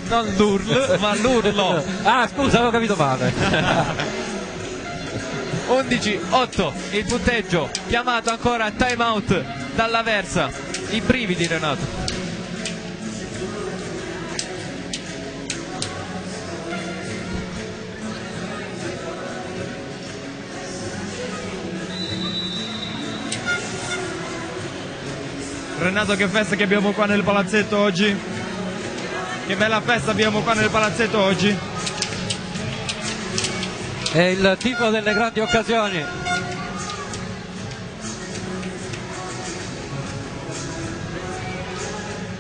Non l'urlo, ma l'urlo. Ah, scusa, avevo capito male. 11-8, il punteggio, chiamato ancora a time out dalla Versa. I brividi, Renato. Renato, che festa che abbiamo qua nel palazzetto oggi. Che bella festa abbiamo qua nel palazzetto oggi. È il tifo delle grandi occasioni.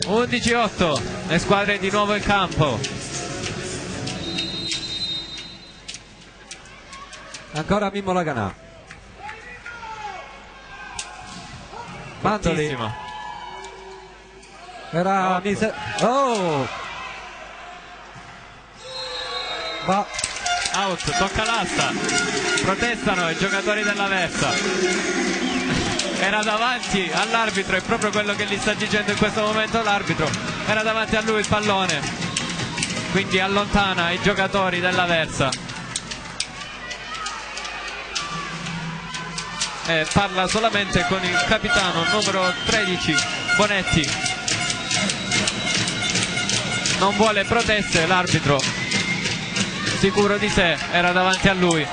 (11-8), le squadre di nuovo in campo. Ancora Mimmo Lagana. Mandoli. Fortissimo. Era oh! Ma Out, tocca l'asta. Protestano i giocatori della Versa. era davanti all'arbitro, è proprio quello che gli sta dicendo in questo momento l'arbitro, era davanti a lui il pallone, quindi allontana i giocatori dell'Aversa e parla solamente con il capitano numero 13 Bonetti. Non vuole proteste l'arbitro, sicuro di sé, era davanti a lui.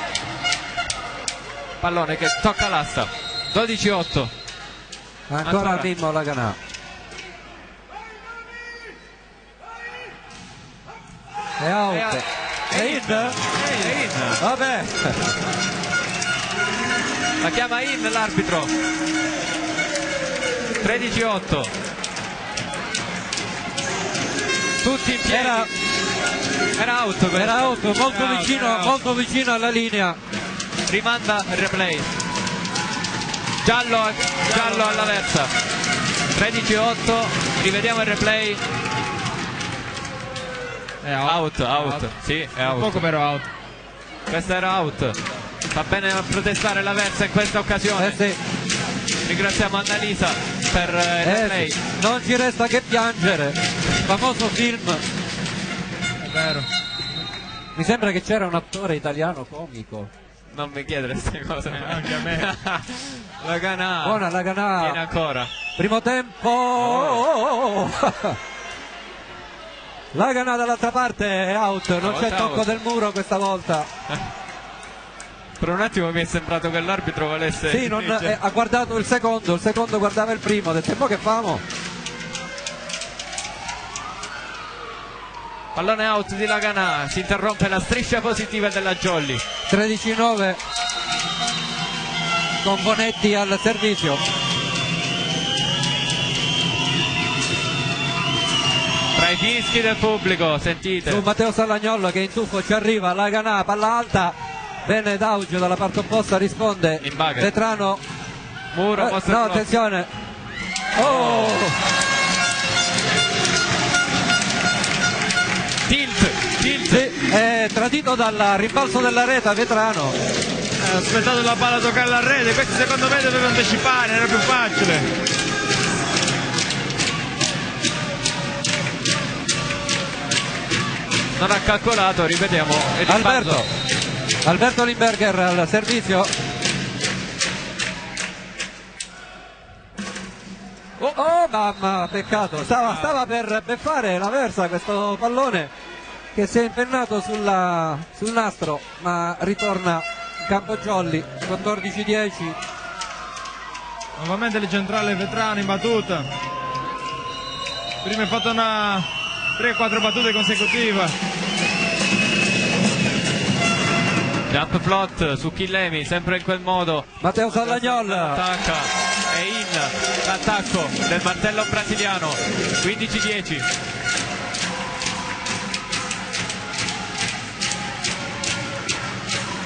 Pallone che tocca l'asta. 12-8. Ancora Mimmo Laganà. È out. È in? Vabbè. La chiama in l'arbitro. 13-8. Tutti in piedi. Era out. Era out, molto vicino alla linea. Rimanda il replay. Giallo all'Aversa. 13-8. Rivediamo il replay. È out. Sì, è out. Poco però out. Questa era out. Fa bene a protestare l'Aversa in questa occasione. Sì. Ringraziamo Annalisa per il replay. Sì. Non ci resta che piangere. Il famoso film. È vero. Mi sembra che c'era un attore italiano comico. Non mi chiedere queste cose. Anche a me. Laganà. Buona Laganà. Viene ancora. Primo tempo. Laganà dall'altra parte è out. Non c'è tocco out. del muro questa volta. Per un attimo mi è sembrato che l'arbitro volesse. Sì, ha guardato il secondo guardava il primo. Ha detto: mo che famo? Pallone out di Laganà, si interrompe la striscia positiva della Jolly. 13-9 con Bonetti al servizio. Tra i fischi del pubblico, sentite. Su Matteo Salagnolo che in tuffo ci arriva. Laganà, palla alta. Bene Daugio dalla parte opposta risponde. In bagger. Vetrano. Muro, No, attenzione. Oh! Tilt. Sì, è tradito dal rimbalzo della rete Vetrano. Ha aspettato la palla toccare la rete, questo secondo me doveva anticipare, era più facile. Non ha calcolato, ripetiamo. il rimbalzo. Alberto Limberger al servizio. Oh mamma, peccato, stava per beffare l'Aversa questo pallone che si è impennato sul nastro, ma ritorna in campo Jolly. 14-10. Nuovamente il centrale Vetrano in battuta. Prima ha fatto una 3-4 battute consecutive. Jump float su Chillemi, sempre in quel modo. Matteo Salagnol Attacca, è in l'attacco del martello brasiliano. 15-10.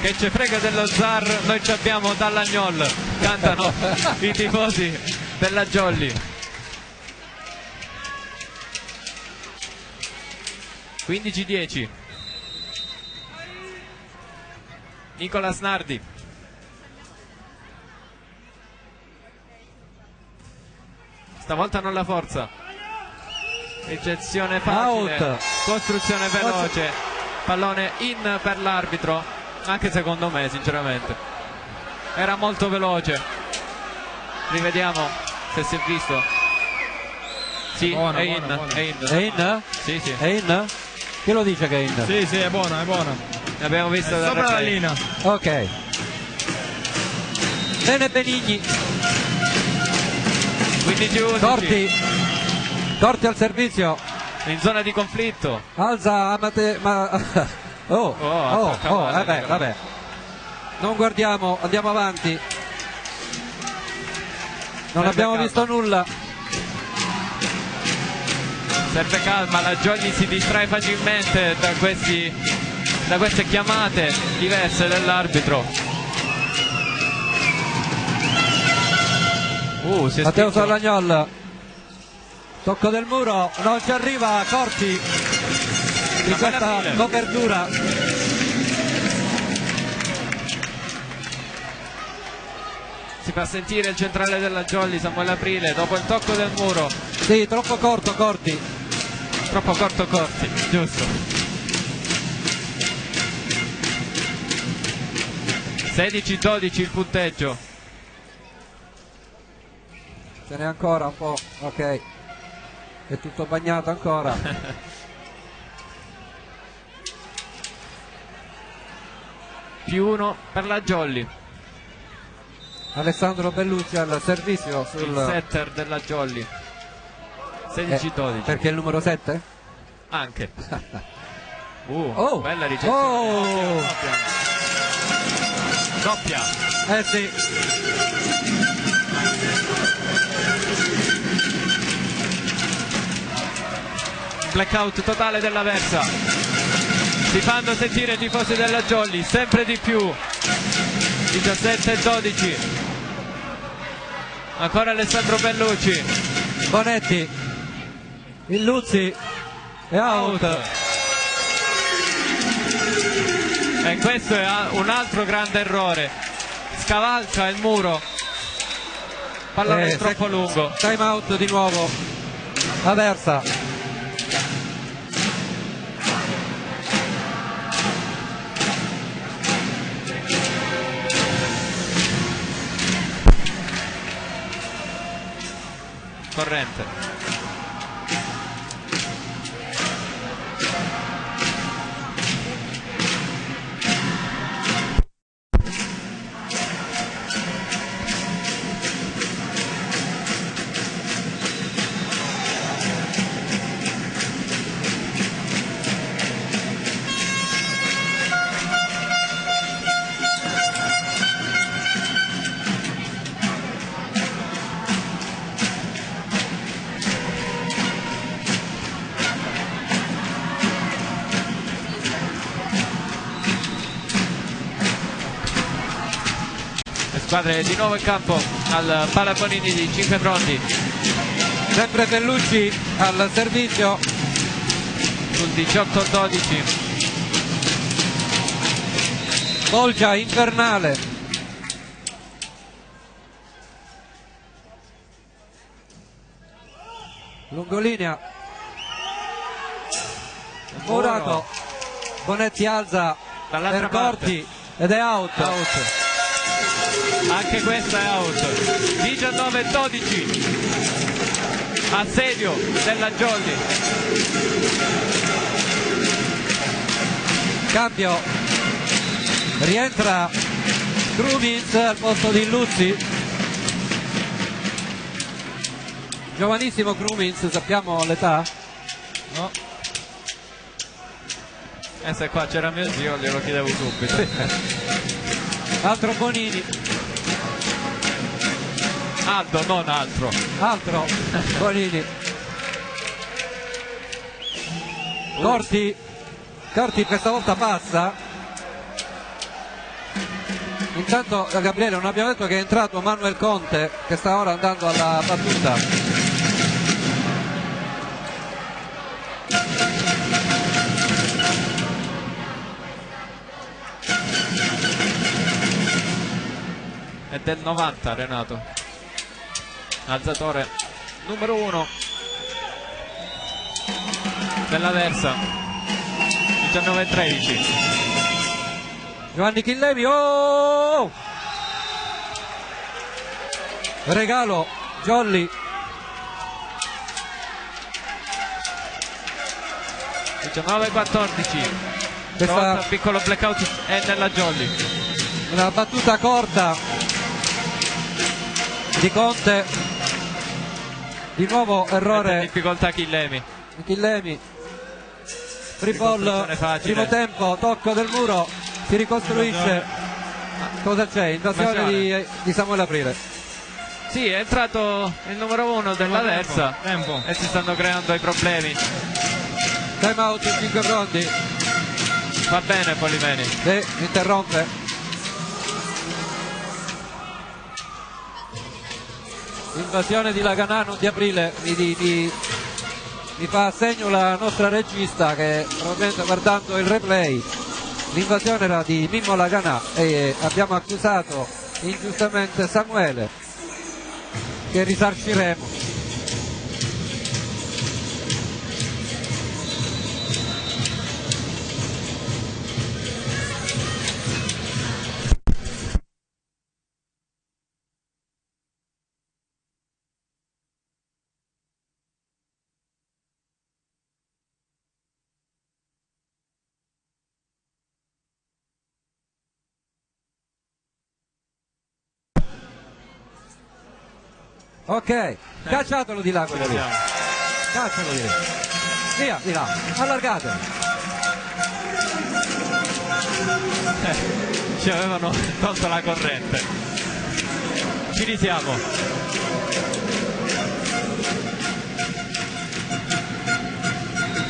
Che ce frega dello Zar, noi ci abbiamo Dallagnol, cantano i tifosi della Jolly. 15-10. Nicolas Nardi. Stavolta non la forza. Ricezione facile. Out. Costruzione veloce. Pallone in per l'arbitro. Anche secondo me, sinceramente. Era molto veloce. Rivediamo se si è visto. Sì, Buona, è buona, in. buona. È in. è in? Sì, sì. È in? Chi lo dice che è in? Sì, è buona, è buona. L'abbiamo visto dal Sopra la replay. linea. Ok. Bene Benigni. 15-11. Corti al servizio. In zona di conflitto. Alza Amate. Vabbè. Non guardiamo, andiamo avanti. Non Serve abbiamo calma. visto nulla. Serve calma, la Jolly si distrae facilmente da queste chiamate diverse dell'arbitro. Si è Matteo spinto. Salagnol. Tocco del muro, non ci arriva Corti di Una bella questa fila. copertura. Si fa sentire il centrale della Jolly, Samuele Aprile, dopo il tocco del muro. Sì, troppo corto Corti. Troppo corto Corti, giusto. 16-12 il punteggio. Ce n'è ancora un po', ok. È tutto bagnato ancora. +1 per la Jolly. Alessandro Bellucci al servizio Il sul... setter della Jolly. 16-12. Perché è il numero 7? Anche. Oh. Bella ricezione. Oh. Doppia. Eh sì. Blackout totale dell'Aversa. Si fanno sentire i tifosi della Jolly, sempre di più. 17-12. Ancora Alessandro Bellucci. Bonetti. Il Luzzi è out. E questo è un altro grande errore. Scavalca il muro. Pallone troppo lungo. Time out di nuovo. Aversa. Corrente. Squadre di nuovo in campo al Palaponini di 5 pronti. Sempre Bellucci al servizio Sul 18-12. Bolgia infernale. Lungolinea. Murato. Bonetti alza Dall'altra per Corti ed è out. Anche questa è out. 19-12. Assedio della Jolly. Cambio. Rientra Krumins al posto di Luzzi. Giovanissimo Krumins, sappiamo l'età? No. Se qua c'era mio zio glielo chiedevo subito. Altro Bonini. Aldo, non altro. Altro Bonini. Corti questa volta passa. Intanto Gabriele, non abbiamo detto che è entrato Manuel Conte che sta ora andando alla battuta. È del 90 Renato. Alzatore numero 1 dell'Aversa. 19-13. Giovanni Chillevi, oh! Regalo, Jolly. 19-14. Questa Piccolo blackout è nella Jolly. una battuta corta di Conte. Di nuovo errore. Difficoltà Chillemi. Chillemi. Free ball, primo tempo, tocco del muro, si ricostruisce. Cosa c'è? Invasione di Samuele Aprile. Sì, è entrato il numero 1 dell'Aversa e si stanno creando i problemi. Time out in 5 pronti. Va bene Polimeni. Interrompe. Invasione di Laganano di Aprile. Mi fa segno la nostra regista che probabilmente guardando il replay l'invasione era di Mimmo Laganà e abbiamo accusato ingiustamente Samuele, che risarciremo. Ok, cacciatelo di là quello lì. Caccialo di là. Via, di là. Allargate. Ci avevano tolto la corrente. Ci risiamo.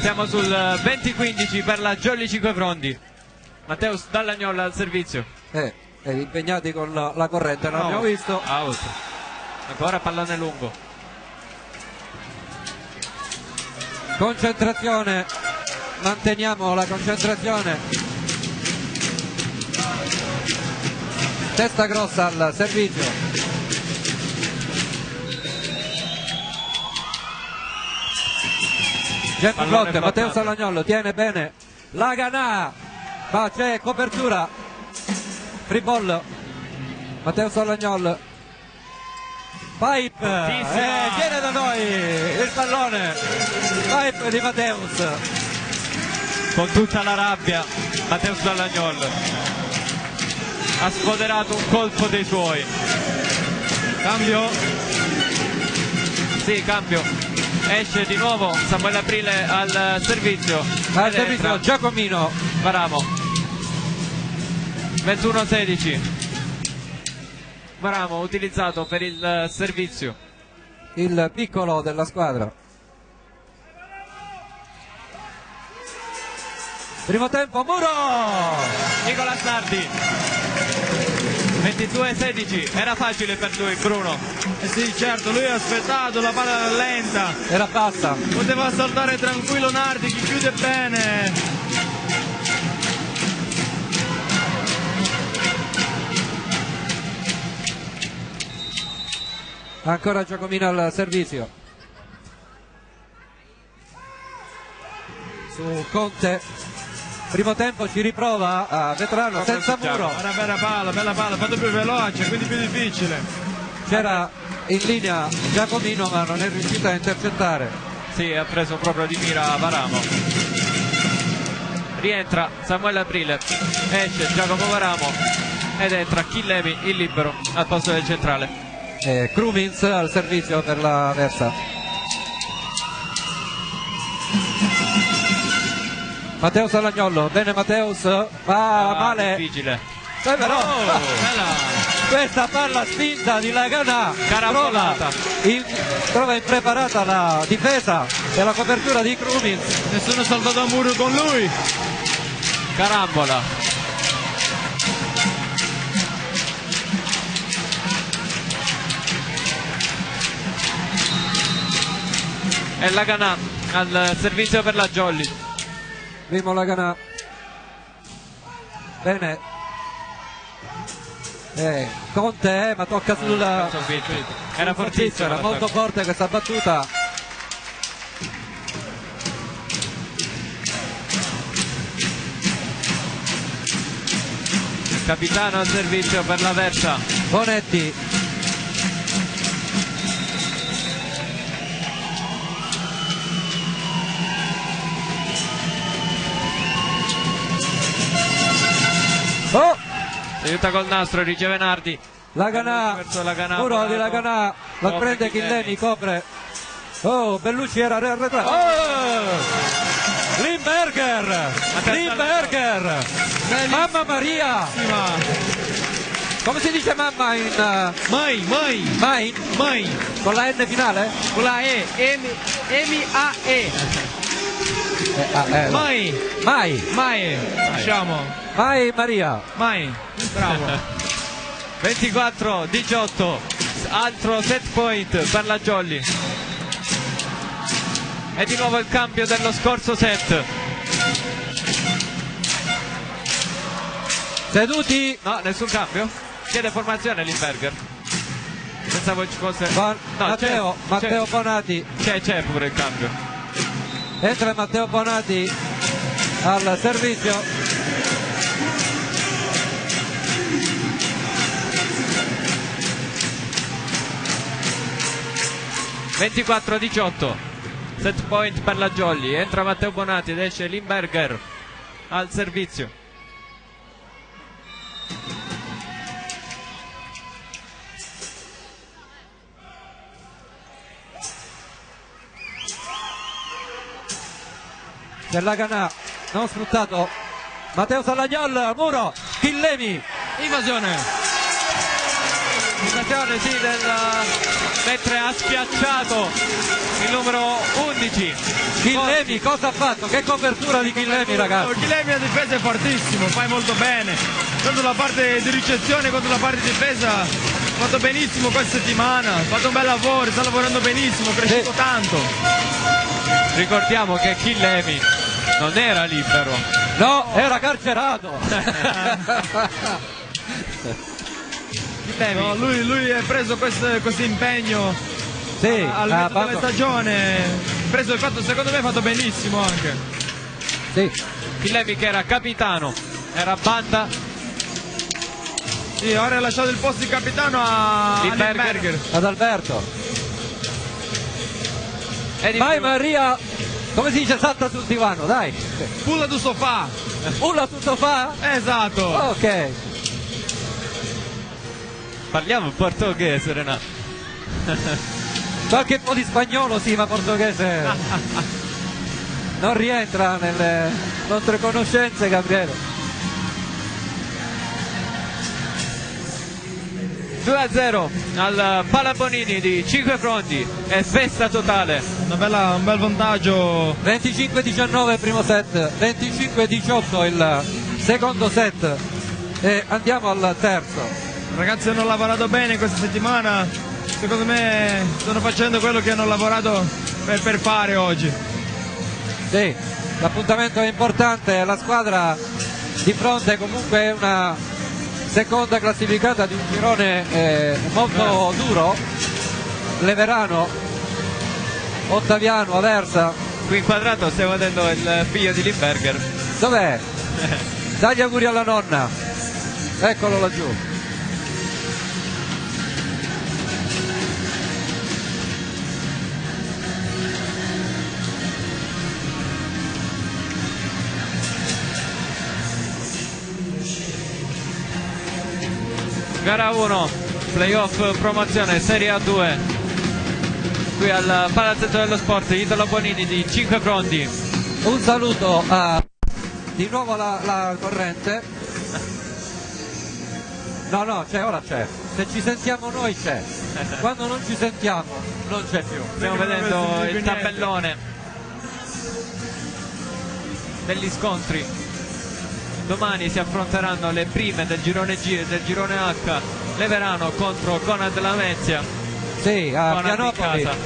Siamo sul 20-15 per la Jolly 5 Frondi. Matteus Dall'Agnol al servizio. Impegnati con la corrente, non abbiamo visto. Out. Ancora pallone lungo. Concentrazione, manteniamo la concentrazione. Testa grossa al servizio. Gemma Flotte, Matteo Salagnolo tiene bene la Ganà, ma c'è copertura. Free ball. Matteo Salagnol. Pipe, viene da noi il pallone. Pipe di Matteus. Con tutta la rabbia Matteus Dall'Agnol ha sfoderato un colpo dei suoi. Cambio. Sì, cambio. Esce di nuovo Samuele Aprile al servizio. Al servizio Giacomino. Varamo. 21-16. Varamo utilizzato per il servizio. Il piccolo della squadra. Primo tempo, Muro! Nicola Sardi. 22-16. Era facile per lui, Bruno. Sì, certo, lui ha aspettato, la palla era lenta. Era bassa. Poteva saltare tranquillo Nardi, chi chiude bene. Ancora Giacomino al servizio. Su Conte. Primo tempo ci riprova a Vetrano senza Muro. Una bella palla, fatto più veloce, quindi più difficile. C'era in linea Giacomino ma non è riuscito a intercettare. Sì, ha preso proprio di mira Varamo. Rientra Samuele Aprile. Esce Giacomo Varamo. Ed entra Chillemi, il libero, al posto del centrale. Krumins al servizio per la Versa. Matteo Salagnolo, bene Matteus, va male. Difficile. Però questa palla spinta di Laganà trova impreparata la difesa e la copertura di Krumins. Nessuno saltato a muro con lui. Carambola. E Laganà al servizio per la Jolly. Primo Laganà. Bene. Conte, ma tocca sulla. Era fortissimo. Era molto forte questa battuta. Capitano al servizio per la Versa. Bonetti. Oh! Si aiuta col nastro, riceve Nardi. Laganà, Muro di Laganà, la prende Chillemi, copre. Oh, Bellucci era arretrato. Oh! Limberger! Mamma Maria! Come si dice mamma in... Mai? Con la N finale? Con la E, M-A-E. Mai, diciamo. Mai Maria. Mai, bravo. 24-18, altro set point per la Jolly. E di nuovo il cambio dello scorso set. Seduti. No, nessun cambio? chiede formazione Limberger. Pensavo ci fosse... Matteo Bonati. C'è pure il cambio. Entra Matteo Bonati al servizio. (24-18). Set point per la Jolly. Entra Matteo Bonati ed esce Limberger al servizio. Dell'Haganà non sfruttato. Matteo Salagnol, muro, Chillemi. Invasione. Invasione sì mentre ha schiacciato il numero 11 Chillemi, cosa ha fatto? Che copertura di Chillemi, ragazzi. Chillemi a difesa è fortissimo, fai molto bene. Tanto la parte di ricezione contro la parte di difesa ha fatto benissimo questa settimana, ha fatto un bel lavoro, sta lavorando benissimo, è cresciuto tanto. Ricordiamo che Chillemi non era libero. No, era carcerato. No, lui ha preso questo impegno Sì, all'inizio della stagione, preso il fatto, secondo me ha fatto benissimo anche. Sì. Chillemi che era capitano, era banda. Sì, ora ha lasciato il posto di capitano a Limberger. Ad Alberto. Vai Maria, come si dice, salta sul divano, dai. Pulla du sofà. Pulla sul sofà? Esatto. Ok. Parliamo portoghese, Renato. Qualche po' di spagnolo sì, ma portoghese non rientra nelle nostre conoscenze, Gabriele. 2-0 al Palabonini di 5 fronti e festa totale. Un bel vantaggio. 25-19 il primo set, 25-18 il secondo set e andiamo al terzo. I ragazzi hanno lavorato bene questa settimana, secondo me stanno facendo quello che hanno lavorato per fare oggi. Sì, l'appuntamento è importante, la squadra di fronte comunque è una seconda classificata di un girone molto duro. Leverano, Ottaviano, Aversa. Qui inquadrato stiamo vedendo il figlio di Limberger. Dov'è? Dagli auguri alla nonna, eccolo laggiù. Gara 1, playoff promozione Serie A2, qui al Palazzetto dello Sport, Italo Bonini di 5 fronti. Un saluto a di nuovo la corrente. No, ora c'è. Se ci sentiamo noi c'è. Quando non ci sentiamo non c'è più. Stiamo vedendo il tabellone degli scontri. Domani si affronteranno le prime del girone G e del girone H. Leverano contro Conad Lamezia. Sì, a Conad in Pianopoli. casa.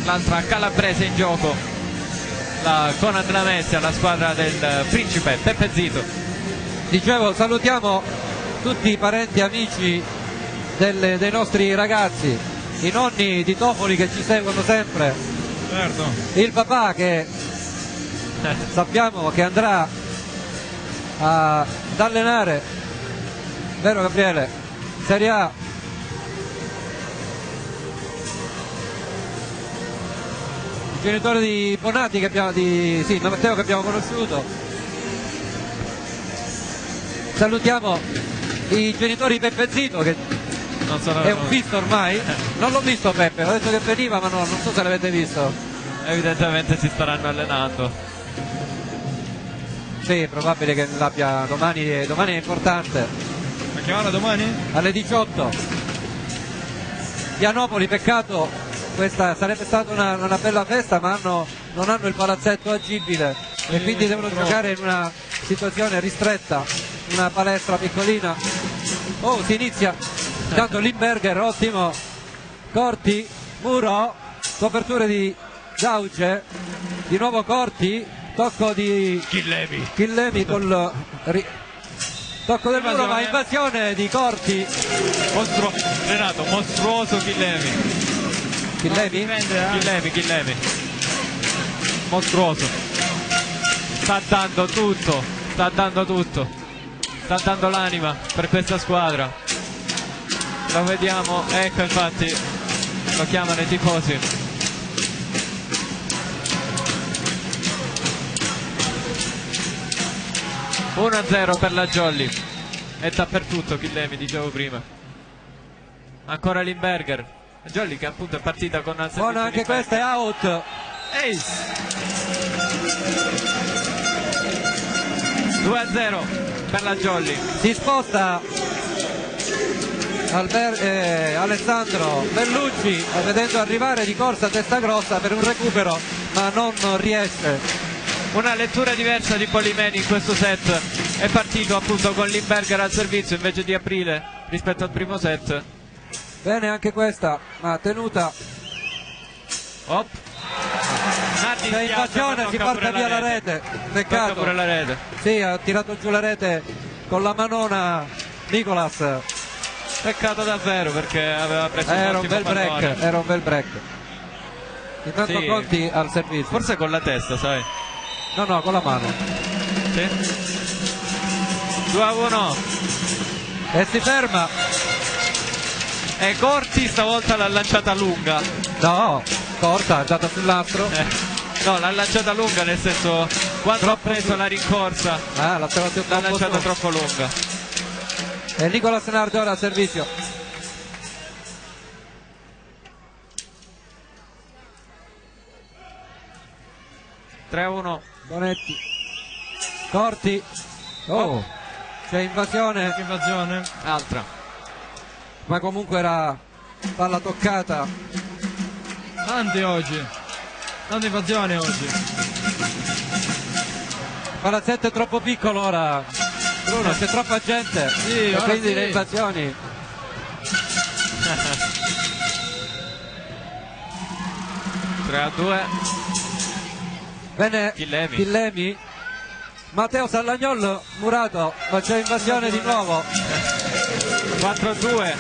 L'altra calabrese in gioco, la Conad Lamezia, la squadra del principe Peppe Zito. Dicevo, salutiamo tutti i parenti e amici dei nostri ragazzi, i nonni di Tofoli che ci seguono sempre, Certo. il papà che sappiamo che andrà ad allenare, vero Gabriele? Serie A. Il genitore di Bonati che abbiamo, Matteo che abbiamo conosciuto. Salutiamo i genitori di Peppe Zito che Non sono è un visto ormai. Non l'ho visto Peppe, ho detto che veniva ma non so se l'avete visto. Evidentemente si staranno allenando. Sì, è probabile che l'abbia domani è importante. A che ora domani? Alle 18. Pianopoli, peccato, questa sarebbe stata una bella festa ma non hanno il palazzetto agibile e quindi devono giocare in una situazione ristretta, una palestra piccolina. Oh, si inizia. Intanto Limberger, ottimo. Corti, muro, coperture di Gauge, di nuovo Corti, tocco di Chillemi col tocco del muro, ma invasione di Corti. Renato, mostruoso Chillemi? Chillemi. Mostruoso. Sta dando tutto. Sta dando l'anima per questa squadra. Lo vediamo, ecco, infatti lo chiamano i tifosi. Uno a 0 per la Jolly. E dappertutto Chillemi, dicevo prima. Ancora Limberger. Jolly che appunto è partita con al servizio. Buona anche questa, è out. Ace. 2 a 0 per la Jolly. Si sposta Alessandro Bellucci, vedendo arrivare di corsa testa grossa per un recupero, ma non riesce. Una lettura diversa di Polimeni in questo set. È partito appunto con Limberger al servizio invece di Aprile rispetto al primo set. Bene anche questa, ma tenuta. Op. C'è invasione, si porta via la rete. Peccato. Pure la rete. Sì, ha tirato giù la rete con la manona Nicolas. Peccato davvero perché aveva preso Era un un bel break, pallone. era un bel break. Intanto Sì. Conti al servizio. Forse con la testa, sai. No, con la mano. Sì. 2 a 1. E si ferma. E Corti stavolta l'ha lanciata lunga. No, corta, è andata sul nastro. No, l'ha lanciata lunga, nel senso quando ha preso la rincorsa L'ha l'ha lanciata troppo lunga. E Nicolas Nardo ora al servizio. a 1. Bonetti. Corti. Oh, c'è invasione. Altra. Ma comunque era palla toccata. Tante invasioni oggi. Palazzetto è troppo piccolo ora. Bruno, c'è troppa gente. Sì, e ora quindi sì. le invasioni. 3 a 2. Bene, Chillemi. Matteo Sallagnol murato, ma c'è invasione di nuovo. 4 a 2.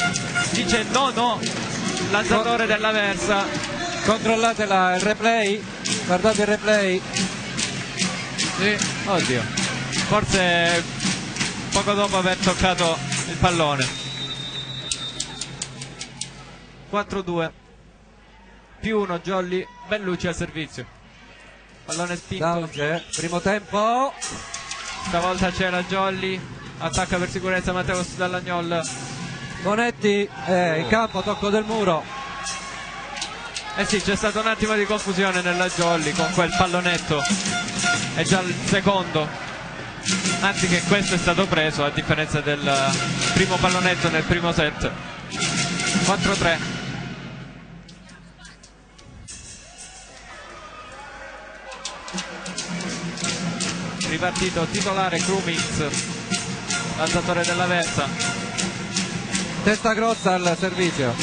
Dice no. Lanciatore dell'Aversa. Controllate il replay. Guardate il replay. Sì. Oddio. Forse poco dopo aver toccato il pallone. 4-2. Più 1 Jolly. Bellucci al servizio. Pallone spinto. Sauge, primo tempo. Stavolta c'è la Jolly. Attacca per sicurezza Matteo Sallagnol. Bonetti in campo, tocco del muro. Eh sì, c'è stato un attimo di confusione nella Jolly con quel pallonetto. È già il secondo. Anzi che questo è stato preso a differenza del primo pallonetto nel primo set. 4-3. Ripartito titolare Krumins, alzatore dell'Aversa. Testa grossa al servizio.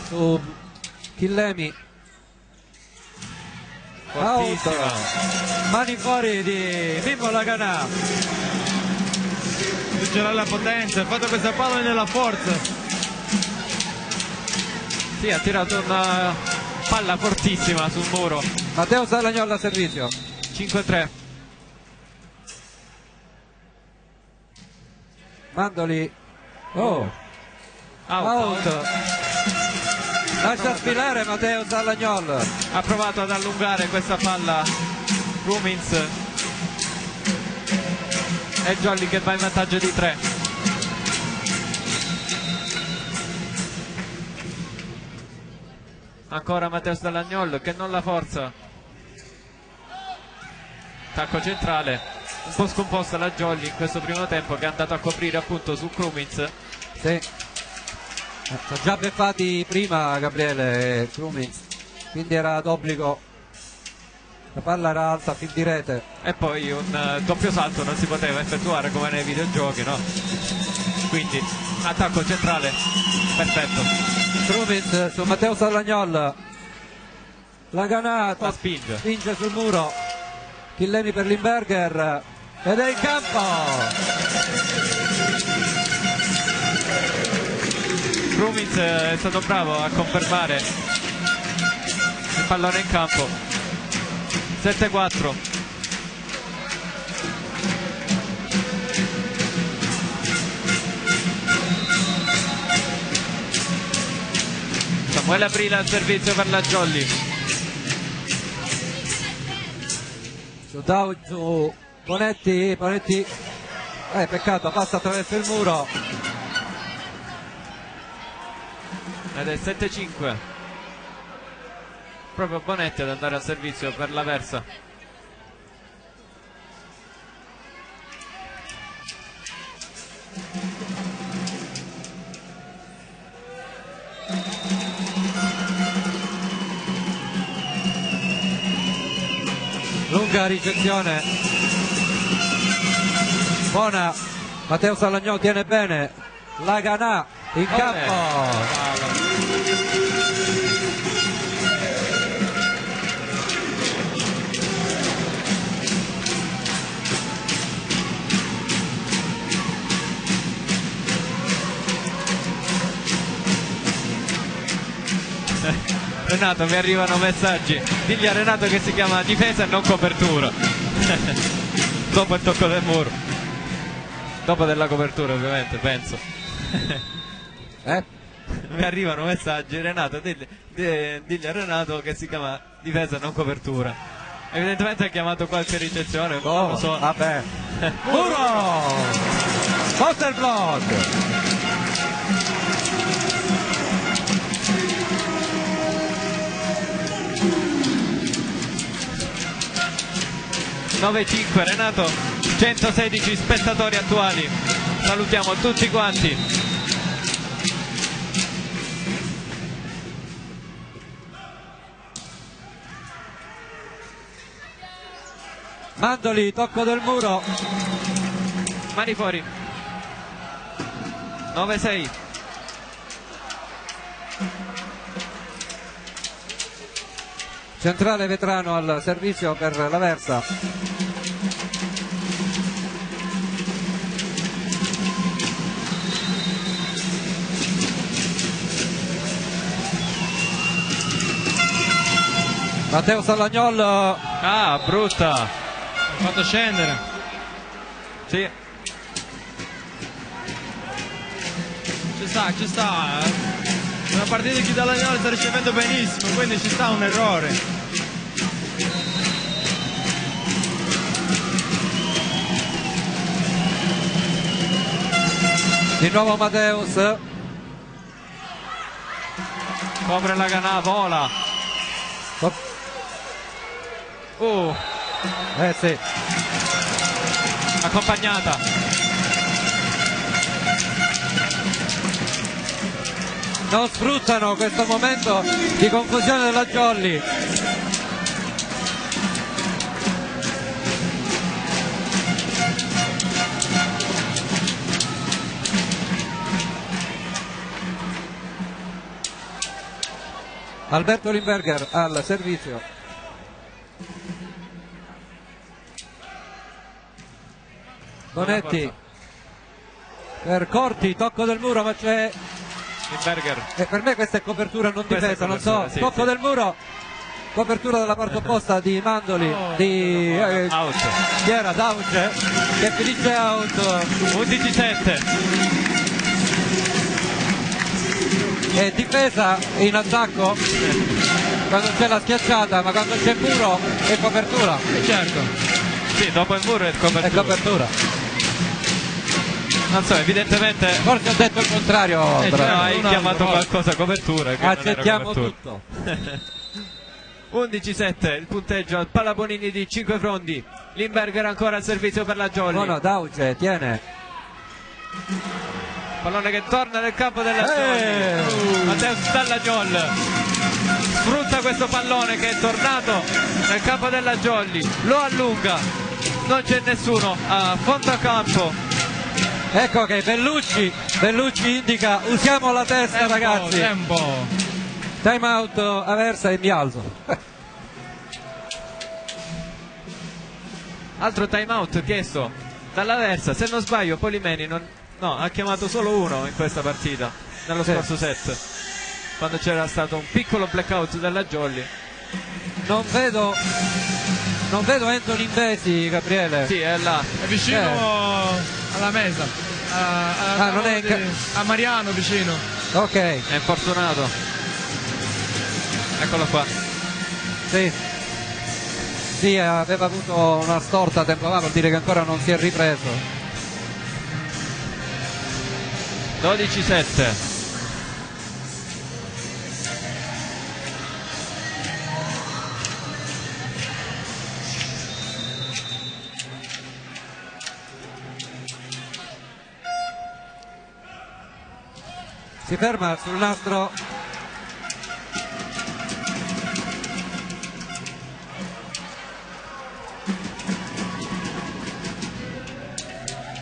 Su Chillemi. Fortissima. Out. Mani fuori di Mimmo Laganà. C'era la potenza, ha fatto questa palla nella forza. Sì, ha tirato una palla fortissima sul muro. Matteo Sallagnol al servizio. 5-3. Mandoli. Oh, Out. out. Lascia sfilare Matteo Sallagnol. Ha provato ad allungare questa palla Krumins. E Jolly che va in vantaggio di 3. Ancora Matteo Sallagnol che non la forza. Tacco centrale. Un po' scomposta la Jolly in questo primo tempo, che è andato a coprire appunto su Krumins. Sì. Sono già beffati prima Gabriele e Krumins, quindi era d'obbligo. La palla era alta, fin di rete. E poi un doppio salto non si poteva effettuare come nei videogiochi, no? Quindi attacco centrale perfetto. Krumins su Matteo Sallagnol. La Ganata La spinge. spinge sul muro. Chillemi per Limberger ed è in campo. Krumins è stato bravo a confermare il pallone in campo. 7-4. Samuele Aprile al servizio per la Jolly. Su Bonetti, peccato, passa attraverso il muro. Ed è 7-5. Proprio Bonetti ad andare al servizio per l'Aversa. Lunga ricezione, buona, Matteo Salagnò tiene bene, la Ganà in campo. Renato, mi arrivano messaggi. Digli a Renato che si chiama difesa e non copertura. Dopo il tocco del muro. Dopo della copertura, ovviamente, penso. Mi arrivano messaggi. Renato, digli a Renato che si chiama difesa e non copertura. Evidentemente ha chiamato qualche ricezione. Non lo so. Vabbè. Muro! Poster block! 9-5 Renato, 116 spettatori attuali, salutiamo tutti quanti. Mandoli, tocco del muro. Mani fuori. 9-6. Centrale Vetrano al servizio per l'Aversa. Matteo Salagnol. Ah, brutta. Ha fatto scendere. Sì. Ci sta. Una partita che Dalagnolo sta ricevendo benissimo, quindi ci sta un errore. Di nuovo Mateus. Copre la Ganà, vola. Sì. Accompagnata. Non sfruttano questo momento di confusione della Jolly. Alberto Limberger al servizio. Bonetti per Corti, tocco del muro, ma c'è Limberger. per me questa è copertura non Questa è difesa, non copertura, so, sì, tocco sì. del muro, copertura dalla parte opposta di Mandoli, di Out. chi era? Dauce, che finisce out. 11-7. E difesa in attacco quando c'è la schiacciata, ma quando c'è il muro è copertura. Certo. Sì, dopo il muro è È copertura. copertura. Non so, evidentemente Forse ho detto il contrario. certo. però. hai un'altra chiamato volta. qualcosa copertura. Che non era Accettiamo copertura. tutto. 11-7 il punteggio al Palabonini di 5 frondi. Limberger ancora al servizio per la Jolly. Buono, Dauce tiene. Pallone che torna nel campo della Jolly. Matteo Stallagiol sfrutta questo pallone che è tornato nel campo della Jolly, lo allunga, non c'è nessuno a fondo campo. Ecco che Bellucci indica usiamo la testa, ragazzi. Tempo. Time out Aversa e mi alzo. Altro time out chiesto dall'Aversa, se non sbaglio Polimeni ha chiamato solo uno in questa partita, nello scorso set, quando c'era stato un piccolo blackout della Jolly. Non vedo Anthony Invesi, Gabriele. Sì, è là. È vicino alla mesa. Non è a Mariano vicino. Ok. È infortunato. Eccolo qua. Sì, aveva avuto una storta tempo fa, vuol dire che ancora non si è ripreso. 12-7. Si ferma sul nastro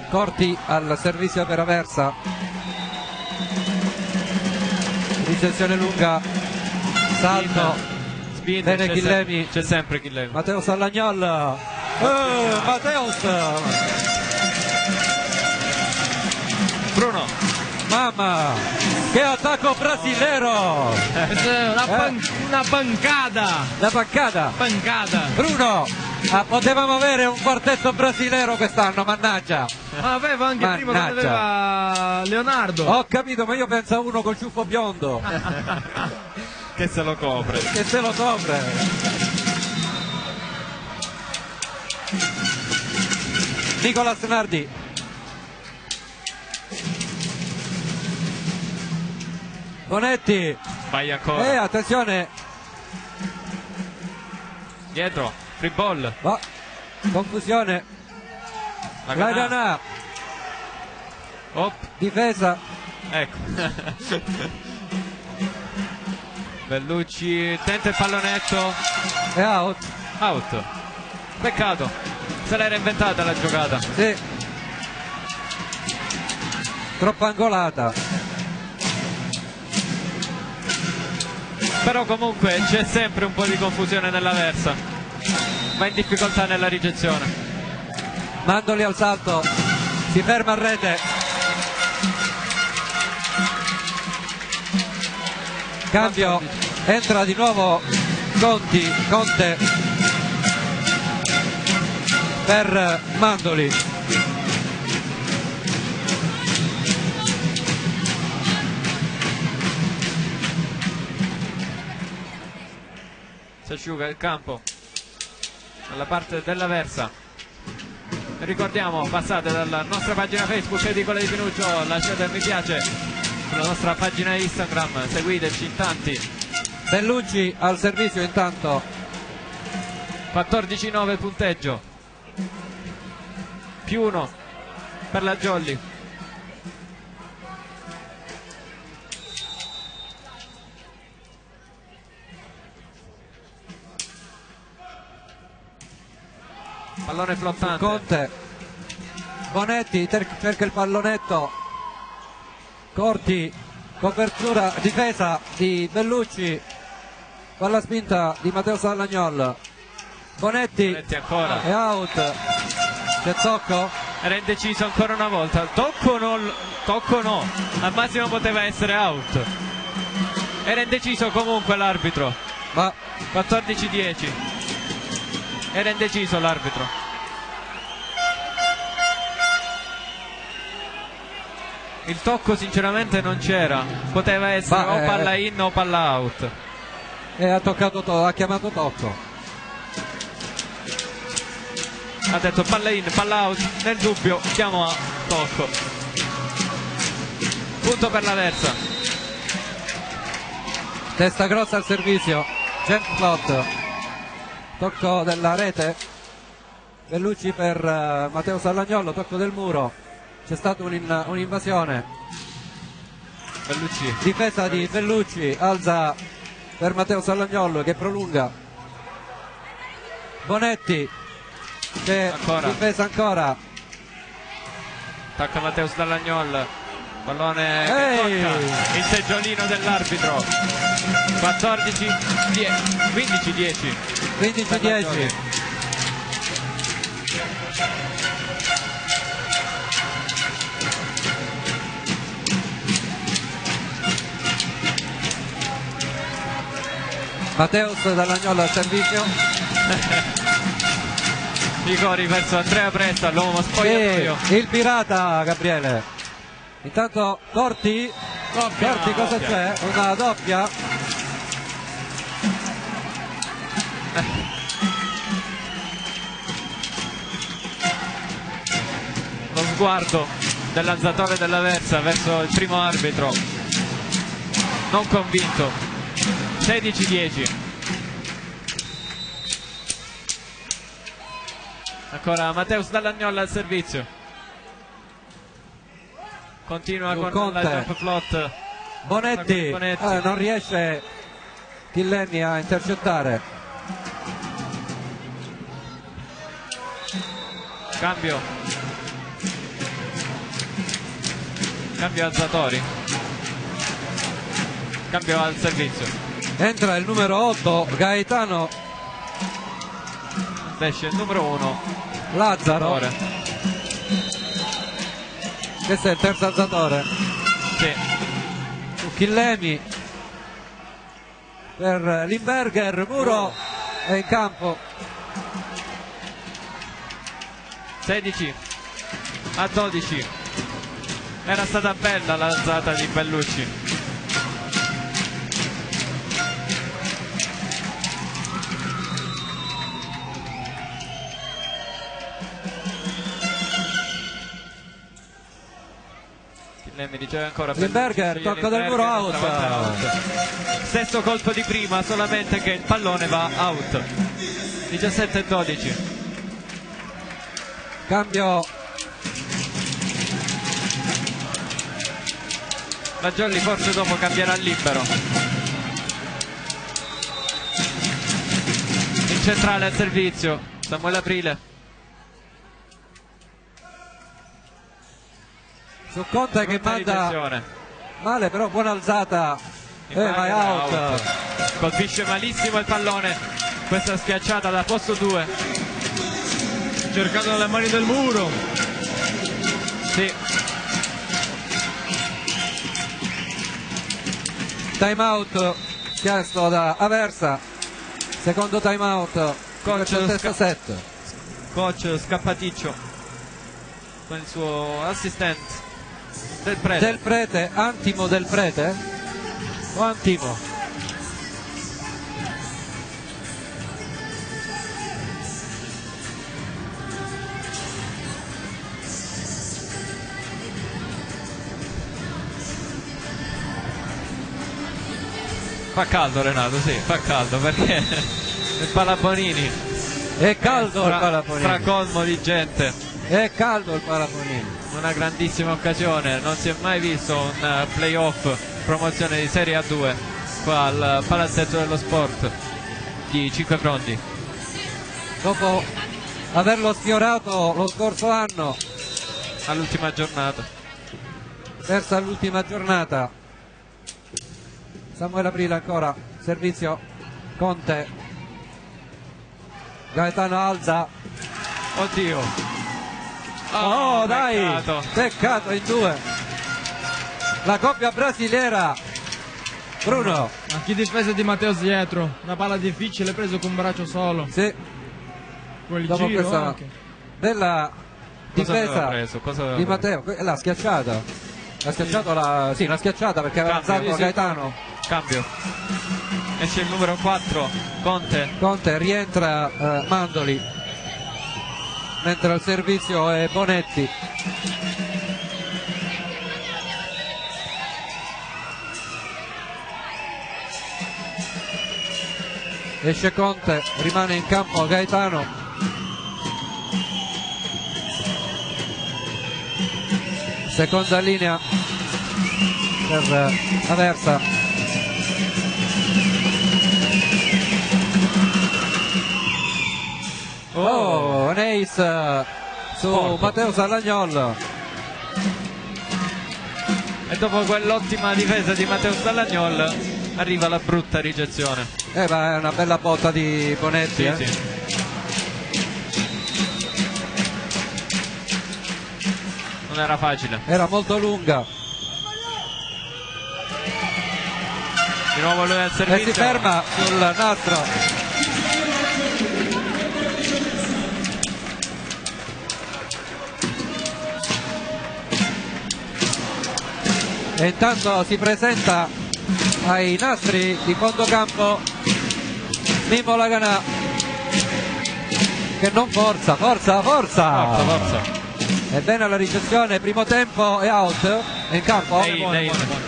Corti al servizio per Aversa, ricezione lunga, salto, Spinta, bene Chillemi, c'è sempre Chillemi. Matteo Sallagnol, Matteus, Bruno, mamma, che attacco brasilero, Questa è una bancata. la pancata, Bruno. Potevamo avere un quartetto brasilero quest'anno, mannaggia. Ma aveva anche prima quando aveva Leonardo. Ho capito, ma io penso a uno col ciuffo biondo che se lo copre. che se lo copre. Nicolas Nardi, Bonetti, Vai ancora. attenzione, Dietro, free ball. va, confusione, Laganà, Op, difesa, ecco. Bellucci tenta il pallonetto. e out. Out. Peccato. Se l'era inventata la giocata. Sì. Troppo angolata. Però comunque c'è sempre un po' di confusione nell'Aversa. Va in difficoltà nella ricezione. Mandoli al salto, si ferma a rete. Cambio, entra di nuovo Conte per Mandoli. Si asciuga il campo dalla parte dell'Aversa. Ricordiamo, passate dalla nostra pagina Facebook Edicola di Pinuccio, lasciate il mi piace sulla nostra pagina Instagram, seguiteci in tanti. Bellucci al servizio intanto. 14-9 punteggio, più 1 per la Jolly. Pallone flottante. Conte, Bonetti cerca il pallonetto, Corti, copertura, difesa di Bellucci, palla spinta di Matteo Sallagnol, Bonetti, Bonetti ancora. è out, c'è tocco, Era indeciso ancora una volta. Tocco no, al massimo poteva essere out. Era indeciso comunque l'arbitro. ma 14-10. Era indeciso l'arbitro. Il tocco sinceramente non c'era. Poteva essere o palla in o palla out. ha chiamato tocco. Ha detto palla in, palla out. Nel dubbio chiamo a tocco. Punto per l'Aversa. Testa grossa al servizio, jump flot, tocco della rete, Bellucci per Matteo Sallagnolo, tocco del muro, c'è stata un'invasione, Bellucci. difesa di Bellucci, alza per Matteo Sallagnolo che prolunga, Bonetti, c'è Ancora. difesa ancora, Attacca Matteo Sallagnol. Pallone che tocca il seggiolino dell'arbitro. 14-10. 15-10. 15-10. Mateus Dall'Agnolo al servizio. I cori verso Andrea Presta, l'uomo spogliatoio. Sì, il pirata Gabriele. Intanto Corti. Corti, cosa c'è? Una doppia. Lo sguardo dell'alzatore dell'Aversa verso il primo arbitro, non convinto. 16-10. Ancora Mateus Dall'Agnolo al servizio. Continua Su con Conte. la jump float. Bonetti, non riesce Chillenni a intercettare. Cambio alzatori. Cambio al servizio. Entra il numero 8 Gaetano Esce il numero 1 Lazzaro. Questo è il terzo alzatore. Sì. Su Chillemi per Limberger. Muro è in campo. 16-12. Era stata bella l'alzata di Bellucci. Mi diceva ancora Limberger tocca dal muro, out. Stesso colpo di prima, solamente che il pallone va out. 17-12. Cambio. La Jolly forse dopo cambierà libero. In centrale al servizio Samuele Aprile. Su Conte che manda male, però buona alzata. Ma è out. Colpisce malissimo il pallone. Questa schiacciata da posto 2. Cercando le mani del muro. Sì. Time out chiesto da Aversa. Secondo time out. Stesso set. Coach Scappaticcio con il suo assistente Del Prete. Antimo Del Prete o Antimo? Fa caldo Renato, sì, fa caldo perché il Palaponini è caldo, il Palaponini stracolmo di gente, è caldo il Palaponini. Una grandissima occasione, non si è mai visto un playoff promozione di Serie A2 qua al Palazzetto dello Sport di Cinquefrondi. Dopo averlo sfiorato lo scorso anno all'ultima giornata, persa l'ultima giornata. Samuele Aprile ancora, servizio Conte. Gaetano alza. Oddio. Oh, dai, peccato. Peccato in due. La coppia brasiliera. Bruno. Anche difesa di Matteo dietro. Una palla difficile, preso con un braccio solo. Sì. Con il Dopo giro questa anche. bella difesa di Matteo. L'ha schiacciata. L'ha schiacciato sì, l'ha schiacciata perché aveva alzato Gaetano. Cambio. Esce il numero 4, Conte. Rientra Mandoli. Mentre al servizio è Bonetti. Esce Conte, rimane in campo Gaetano. Seconda linea per Aversa. Oh, un ace su Matteo Dall'Agnolo. E dopo quell'ottima difesa di Matteo Dall'Agnolo arriva la brutta ricezione. Ma è una bella botta di Bonetti. Sì, sì. Non era facile. Era molto lunga. Di nuovo lui al e servizio. si ferma sul nastro. E intanto si presenta ai nastri di fondo campo Mimmo Laganà, che non forza. Forza. Ebbene la ricezione, primo tempo è out, è in campo? È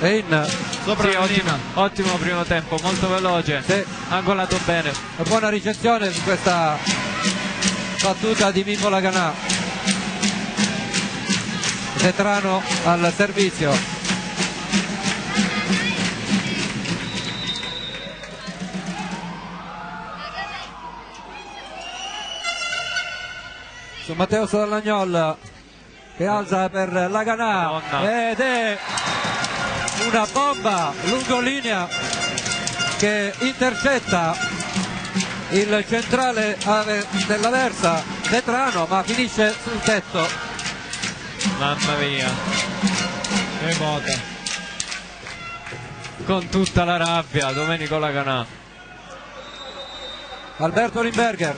in. Sopra Sì, la linea. ottimo primo tempo, molto veloce. Sì. Ha angolato bene. Una buona ricezione su questa battuta di Mimmo Laganà, veterano al servizio. Su Matteo Salagnol che alza per Laganà Madonna. ed è una bomba lungolinea che intercetta il centrale dell'Aversa Vetrano, ma finisce sul tetto. Mamma mia. E vota. Con tutta la rabbia, Domenico Laganà. Alberto Limberger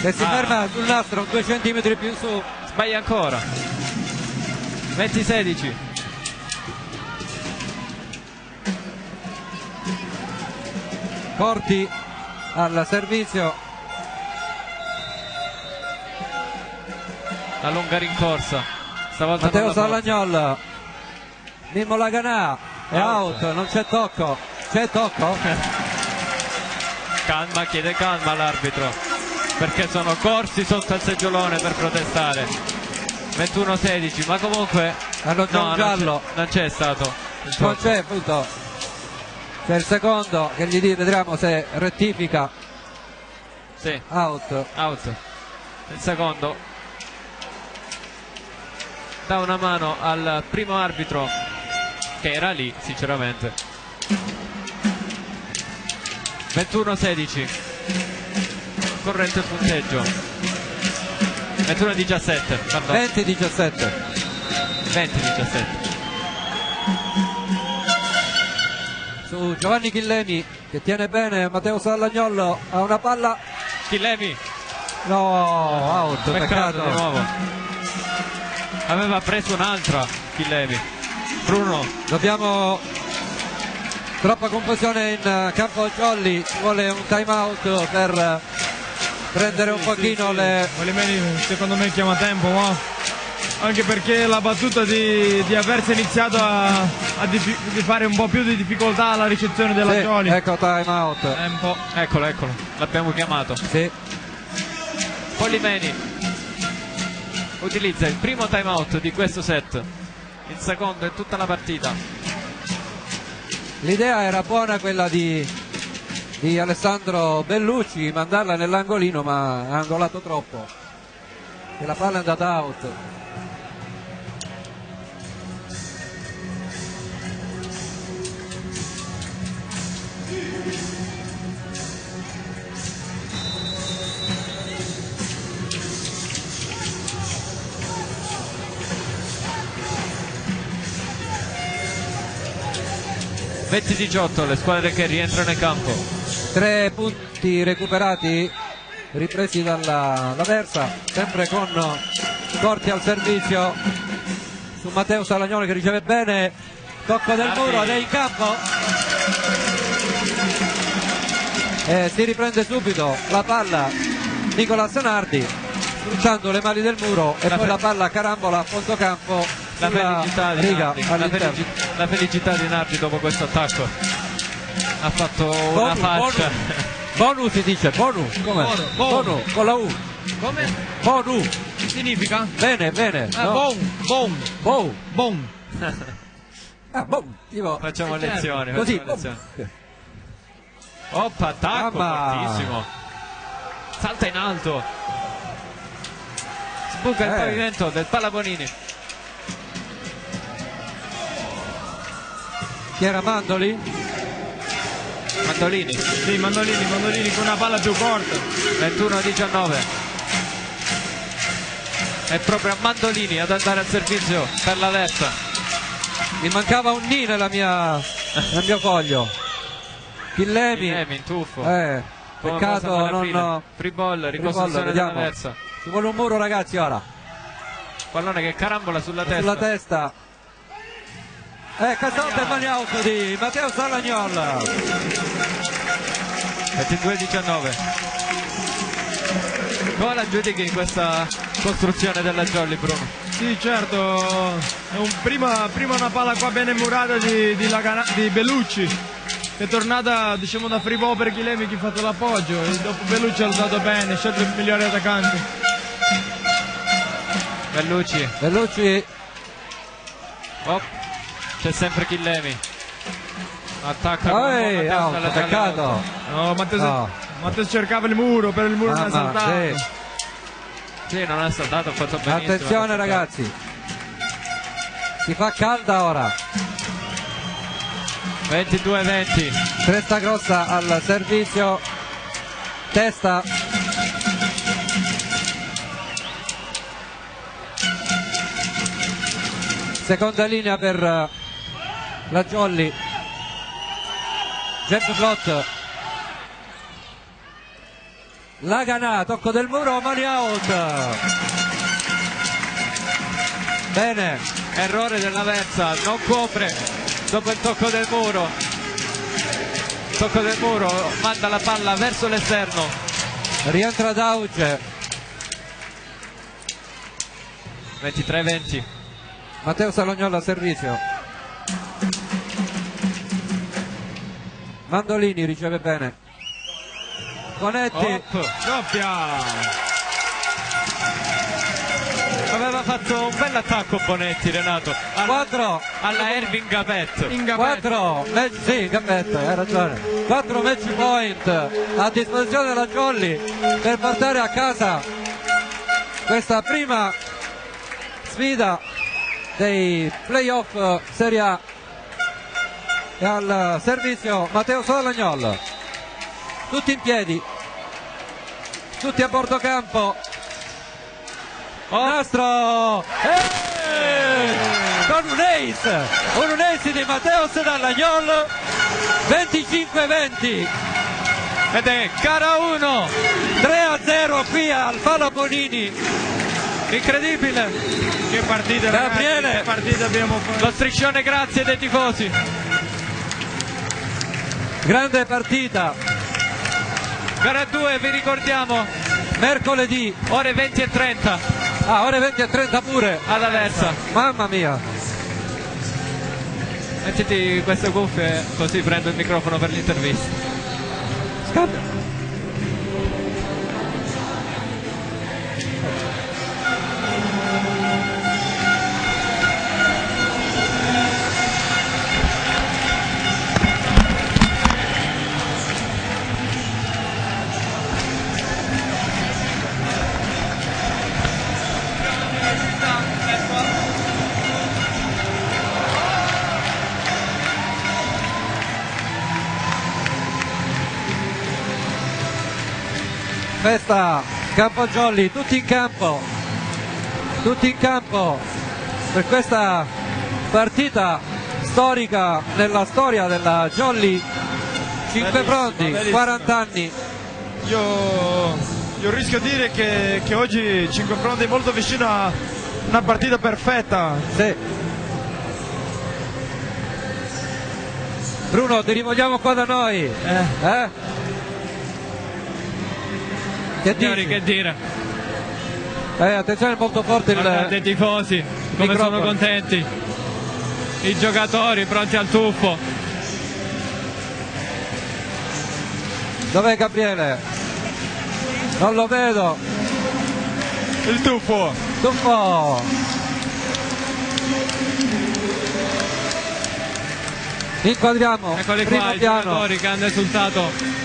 che si ferma sul nastro 2 centimetri più in su. Sbaglia ancora. 20-16. Corti al servizio. La lunga rincorsa. Stavolta Matteo non la porta. Salagnol, Mimmo Laganà è out, non c'è tocco. C'è tocco? Calma, chiede calma all'arbitro, perché sono corsi sotto al seggiolone per protestare. 21-16, ma comunque Hanno già un giallo. non c'è stato il Non tocco. c'è, appunto. C'è il secondo che gli dice, vedremo se rettifica. Sì, Out. out. Il secondo dà una mano al primo arbitro che era lì, sinceramente. 21-16, corrente il punteggio. 21-17, pardon. 20-17. 20-17. Su Giovanni Chillemi che tiene bene Matteo Salagnol, ha una palla. Chillemi, No, out, peccato peccato. di nuovo. Aveva preso un'altra Chillemi. Bruno, Dobbiamo, troppa confusione in campo Jolly, ci vuole un time out per prendere un pochino le... Molimeni secondo me chiama tempo, ma anche perché la battuta di aversi iniziato di fare un po' più di difficoltà alla ricezione della Sì, Gioli. ecco time out. È un po'. eccolo, l'abbiamo chiamato. Sì. Polimeni utilizza il primo time out di questo set, il secondo in tutta la partita. L'idea era buona quella di Alessandro Bellucci, mandarla nell'angolino, ma ha angolato troppo e la palla è andata out. (20-18) le squadre che rientrano in campo. 3 punti recuperati, ripresi dalla Versa, sempre con Corti al servizio su Matteo Salagnoli che riceve bene, tocco del muro ed è in campo e si riprende subito la palla Nicolas Nardi sfruttando le mani del muro e poi la palla carambola a fondo campo La sulla felicità di riga Nardi, all'interno. la felicità di Nardi dopo questo attacco. Ha fatto una faccia. Bonu si dice, Bonu, come? Bonu, con la U. Come? Bonu, Significa? bene, bene. Ah, no? bon. Ah, boom, tipo, Facciamo lezioni. così. Facciamo lezioni. Oppa, attacco Mamma. fortissimo. Salta in alto. Sbuca il pavimento del Pallabonini. Chi era Mandoli? Mandolini. Sì, Mandolini con una palla più corta. 21-19. È proprio a Mandolini ad andare al servizio per la Versa. Mi mancava un Ni nel mio foglio. Chillemi. in tuffo. Peccato non... Free ball, ricostruzione della vediamo. Versa. Ci vuole un muro, ragazzi, ora. Pallone che carambola sulla testa. Sulla testa. Cassato il money out di Matteo Salagnol. 22-19. Come la giudichi in questa costruzione della Jolly, Bruno? Sì, certo, è prima una palla qua bene murata di Bellucci, che è tornata, diciamo, da free ball per Chillemi che ha fatto l'appoggio, e dopo Bellucci ha usato bene, ha scelto il migliore attaccante. Bellucci. Oh, c'è sempre Chillemi. Attacca con Matteo, peccato. No, Matteo cercava il muro, per il muro non è saltato. Sì, non è saltato, ha fatto benissimo. Attenzione, ragazzi. Si fa calda ora. 22-20. Cresta grossa al servizio. Testa. Seconda linea per la Jolly. Jump plot. La Ganà, tocco del muro, money out. Bene. Errore della Versa, non copre dopo il tocco del muro. Tocco del muro, manda la palla verso l'esterno. Rientra Dauge. 23-20. Matteo Salagnol al servizio. Mandolini riceve bene. Conetti. Doppia. Aveva fatto un bel attacco Bonetti, Renato. 4 alla Erving Gapet. 4 match, sì, Gapet, hai ragione. 4 match point a disposizione della Jolly per portare a casa questa prima sfida dei playoff Serie A. E al servizio Matteo Salagnol. Tutti in piedi, tutti a bordo campo. Nastro con un ace di Matteo Salagnol. 25-20 ed è gara 1, 3-0 qui al Fala Bonini. incredibile. Che partita, Gabriele, ragazzi, che partita abbiamo fatto. Lo striscione grazie dei tifosi. grande partita. Gara 2, vi ricordiamo, Mercoledì ore 20:30 ore 20:30 pure alla Versa. Mamma mia. Mettiti queste cuffie così prendo il microfono per l'intervista. Scambia. Festa, campo Jolly, tutti in campo per questa partita storica nella storia della Jolly. 5 pronti, 40 anni. Io rischio di dire che oggi 5 pronti è molto vicino a una partita perfetta. Sì. Bruno, ti rivogliamo qua da noi. Che Signori, dici? che dire? Attenzione, molto forte Guardate i tifosi come microfono. sono contenti, i giocatori pronti al tuffo. Dov'è Gabriele? Non lo vedo. Il tuffo. Tuffo. Inquadriamo. Eccoli primo qua i piano. giocatori che hanno esultato.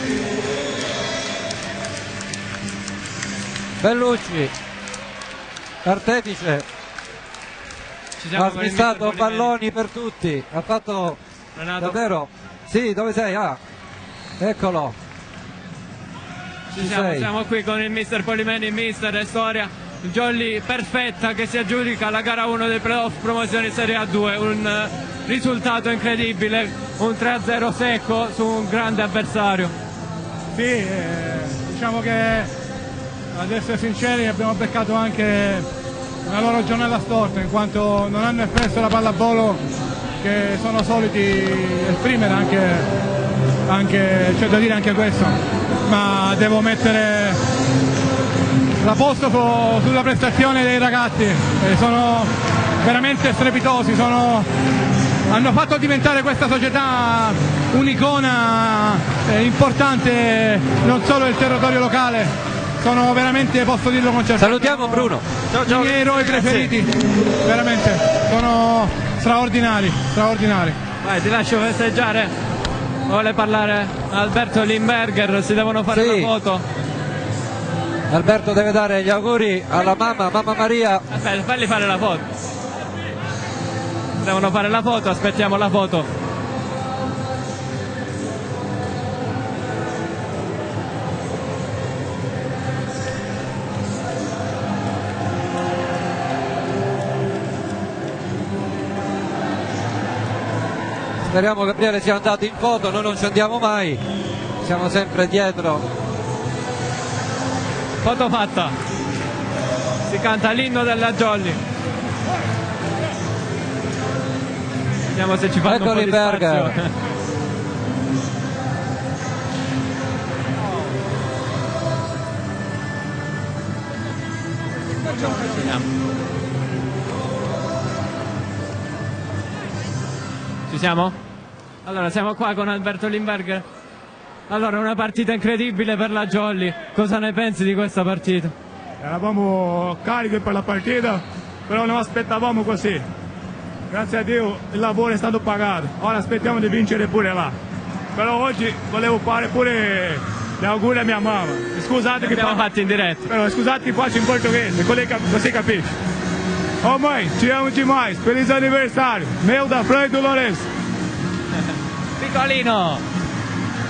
Bellucci, artefice, Ci siamo ha con il smissato mister palloni per tutti, ha fatto Renato. davvero. Sì, dove sei? Eccolo. Ci sei. siamo qui con il mister Polimeni, mister e storia Jolly perfetta che si aggiudica la gara 1 dei playoff promozione Serie A2, un risultato incredibile, un 3-0 secco su un grande avversario. Sì, diciamo che ad essere sinceri abbiamo beccato anche una loro giornata storta, in quanto non hanno espresso la pallavolo che sono soliti esprimere, anche c'è da dire anche questo, ma devo mettere l'apostrofo sulla prestazione dei ragazzi, sono veramente strepitosi, hanno fatto diventare questa società un'icona importante non solo del territorio locale, sono veramente, posso dirlo con certezza, Salutiamo Bruno. i miei eroi preferiti, veramente, sono straordinari. Vai, ti lascio festeggiare. Vuole parlare Alberto Limberger, si devono fare Sì. una foto. Alberto deve dare gli auguri alla mamma Maria. Aspetta, falli fare la foto. Devono fare la foto, aspettiamo la foto. Speriamo che Gabriele sia andato in foto, noi non ci andiamo mai, siamo sempre dietro. Foto fatta. Si canta l'inno della Jolly. Vediamo se ci fanno Ecco un po' di Limberger. spazio. Ci siamo? Allora, siamo qua con Alberto Limberger. Allora, una partita incredibile per la Jolly. Cosa ne pensi di questa partita? Eravamo carichi per la partita, però non aspettavamo così. Grazie a Dio il lavoro è stato pagato, ora aspettiamo di vincere pure là. Però oggi volevo fare pure gli auguri a mia mamma. Scusate che Abbiamo fatti in diretta. però scusate che faccio in portoghese, così capisci. Oh mãe, te amo demais, feliz aniversário, meu da Frank Lorenzo. Piccolino!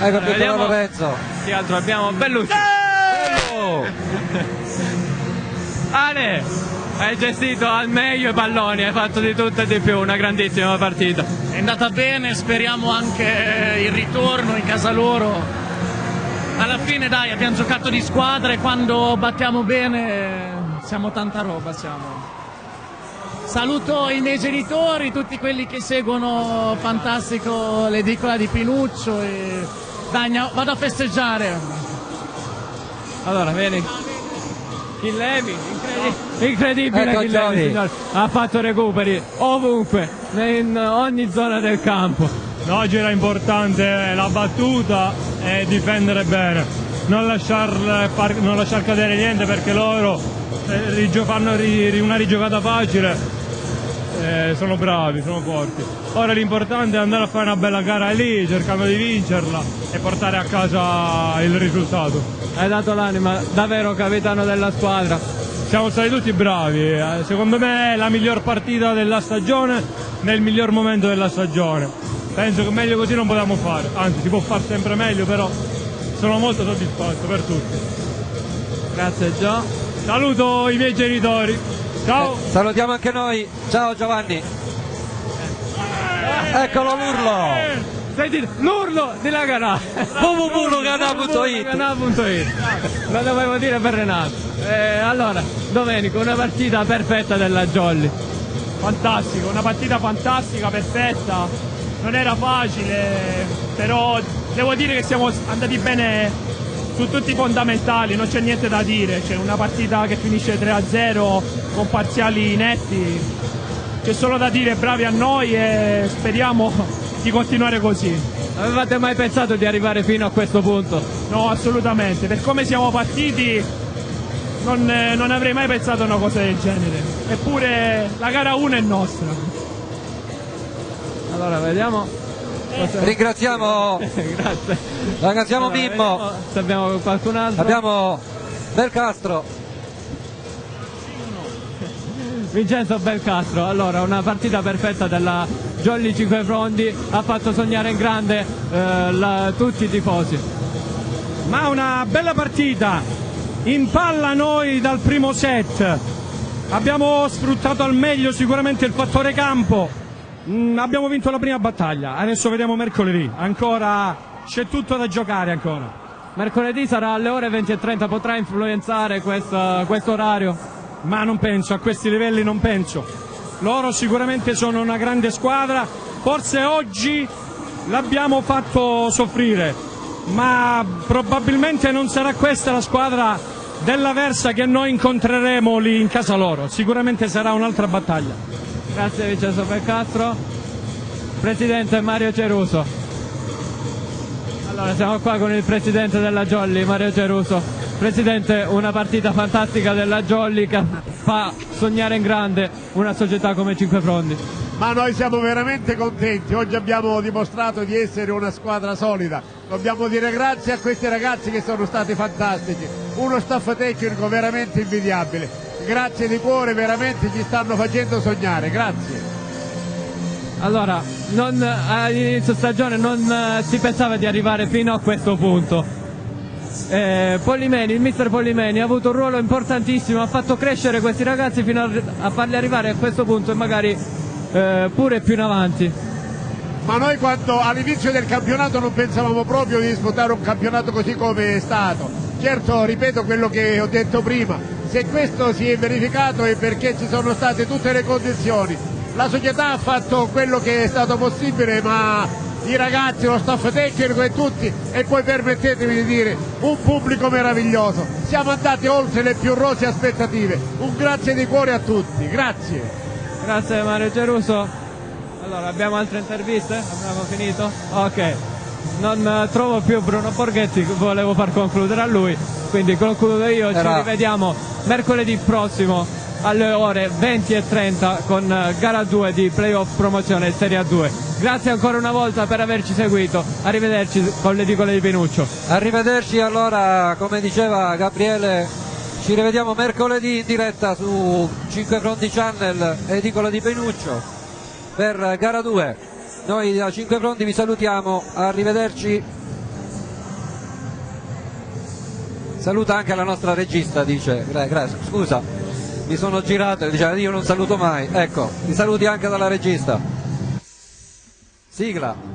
Ecco il piccolo Vediamo Lorenzo. chi altro abbiamo? Bellucci! Bello! Ale! Hai gestito al meglio i palloni, hai fatto di tutto e di più, una grandissima partita. È andata bene, speriamo anche il ritorno in casa loro. Alla fine dai, abbiamo giocato di squadra e quando battiamo bene siamo tanta roba, siamo. Saluto i miei genitori, tutti quelli che seguono Fantastico l'edicola di Pinuccio e dai, vado a festeggiare. Allora, vedi? Chillemi, incredibile Ecco Chillemi, Gioni. signori. Ha fatto recuperi ovunque, in ogni zona del campo. Oggi era importante la battuta e difendere bene, non lasciar cadere niente perché loro fanno una rigiocata facile, sono bravi, sono forti. Ora l'importante è andare a fare una bella gara lì, cercando di vincerla e portare a casa il risultato. Hai dato l'anima, davvero capitano della squadra. Siamo stati tutti bravi, secondo me è la miglior partita della stagione nel miglior momento della stagione. Penso che meglio così non potevamo fare, anzi si può fare sempre meglio, però sono molto soddisfatto per tutti. Grazie Gio. Saluto i miei genitori, ciao! Salutiamo anche noi, ciao Giovanni. Eccolo l'urlo. Senti, l'urlo di Laganà. www.laganà.it. Lo dovevo dire per Renato. Allora, Domenico, una partita perfetta della Jolly. Fantastico, una partita fantastica, perfetta, non era facile, però devo dire che siamo andati bene su tutti i fondamentali, non c'è niente da dire, c'è una partita che finisce 3-0 con parziali netti, c'è solo da dire bravi a noi e speriamo di continuare così. Avevate mai pensato di arrivare fino a questo punto? No, assolutamente, per come siamo partiti non avrei mai pensato a una cosa del genere, eppure la gara 1 è nostra. Allora, vediamo. Ringraziamo Grazie. Mimmo. Vediamo se abbiamo qualcun altro. Abbiamo Belcastro. Vincenzo Belcastro. Allora, una partita perfetta della Jolly Cinquefrondi, ha fatto sognare in grande tutti i tifosi. Ma una bella partita, in palla noi dal primo set, abbiamo sfruttato al meglio sicuramente il fattore campo, Abbiamo vinto la prima battaglia, adesso vediamo mercoledì, ancora c'è tutto da giocare ancora. Mercoledì sarà alle ore 20:30, potrà influenzare questo orario? Ma non penso, a questi livelli non penso. Loro sicuramente sono una grande squadra, forse oggi l'abbiamo fatto soffrire, ma probabilmente non sarà questa la squadra dell'Aversa che noi incontreremo lì in casa loro, sicuramente sarà un'altra battaglia. Grazie Vice Supercastro. Presidente Mario Ceruso. Allora, siamo qua con il presidente della Jolly, Mario Ceruso. Presidente, una partita fantastica della Jolly che fa sognare in grande una società come Cinquefrondi. Ma noi siamo veramente contenti, oggi abbiamo dimostrato di essere una squadra solida, dobbiamo dire grazie a questi ragazzi che sono stati fantastici, uno staff tecnico veramente invidiabile, grazie di cuore, veramente ci stanno facendo sognare, grazie. Allora, all'inizio stagione non si pensava di arrivare fino a questo punto. Pollimeni, il mister Pollimeni ha avuto un ruolo importantissimo, ha fatto crescere questi ragazzi fino a farli arrivare a questo punto e magari pure più in avanti. Ma noi quando all'inizio del campionato non pensavamo proprio di disputare un campionato così come è stato. Certo, ripeto quello che ho detto prima, se questo si è verificato è perché ci sono state tutte le condizioni. La società ha fatto quello che è stato possibile, ma i ragazzi, lo staff tecnico e tutti, e poi permettetemi di dire, un pubblico meraviglioso. Siamo andati oltre le più rosee aspettative. Un grazie di cuore a tutti, grazie. Grazie Mario Ceruso. Allora, abbiamo altre interviste? Abbiamo finito? Ok. Non trovo più Bruno Borghetti, volevo far concludere a lui, quindi concludo io, ci rivediamo mercoledì prossimo alle ore 20:30 con gara 2 di playoff promozione Serie A2. Grazie ancora una volta per averci seguito, arrivederci con le edicole di Penuccio. Arrivederci, allora, come diceva Gabriele, ci rivediamo mercoledì in diretta su Cinquefrondi Channel, edicola di Penuccio, per gara 2. Noi da Cinquefrondi vi salutiamo, arrivederci. Saluta anche la nostra regista, dice, scusa. Mi sono girato e diceva io non saluto mai, ecco, mi saluti anche dalla regista. Sigla.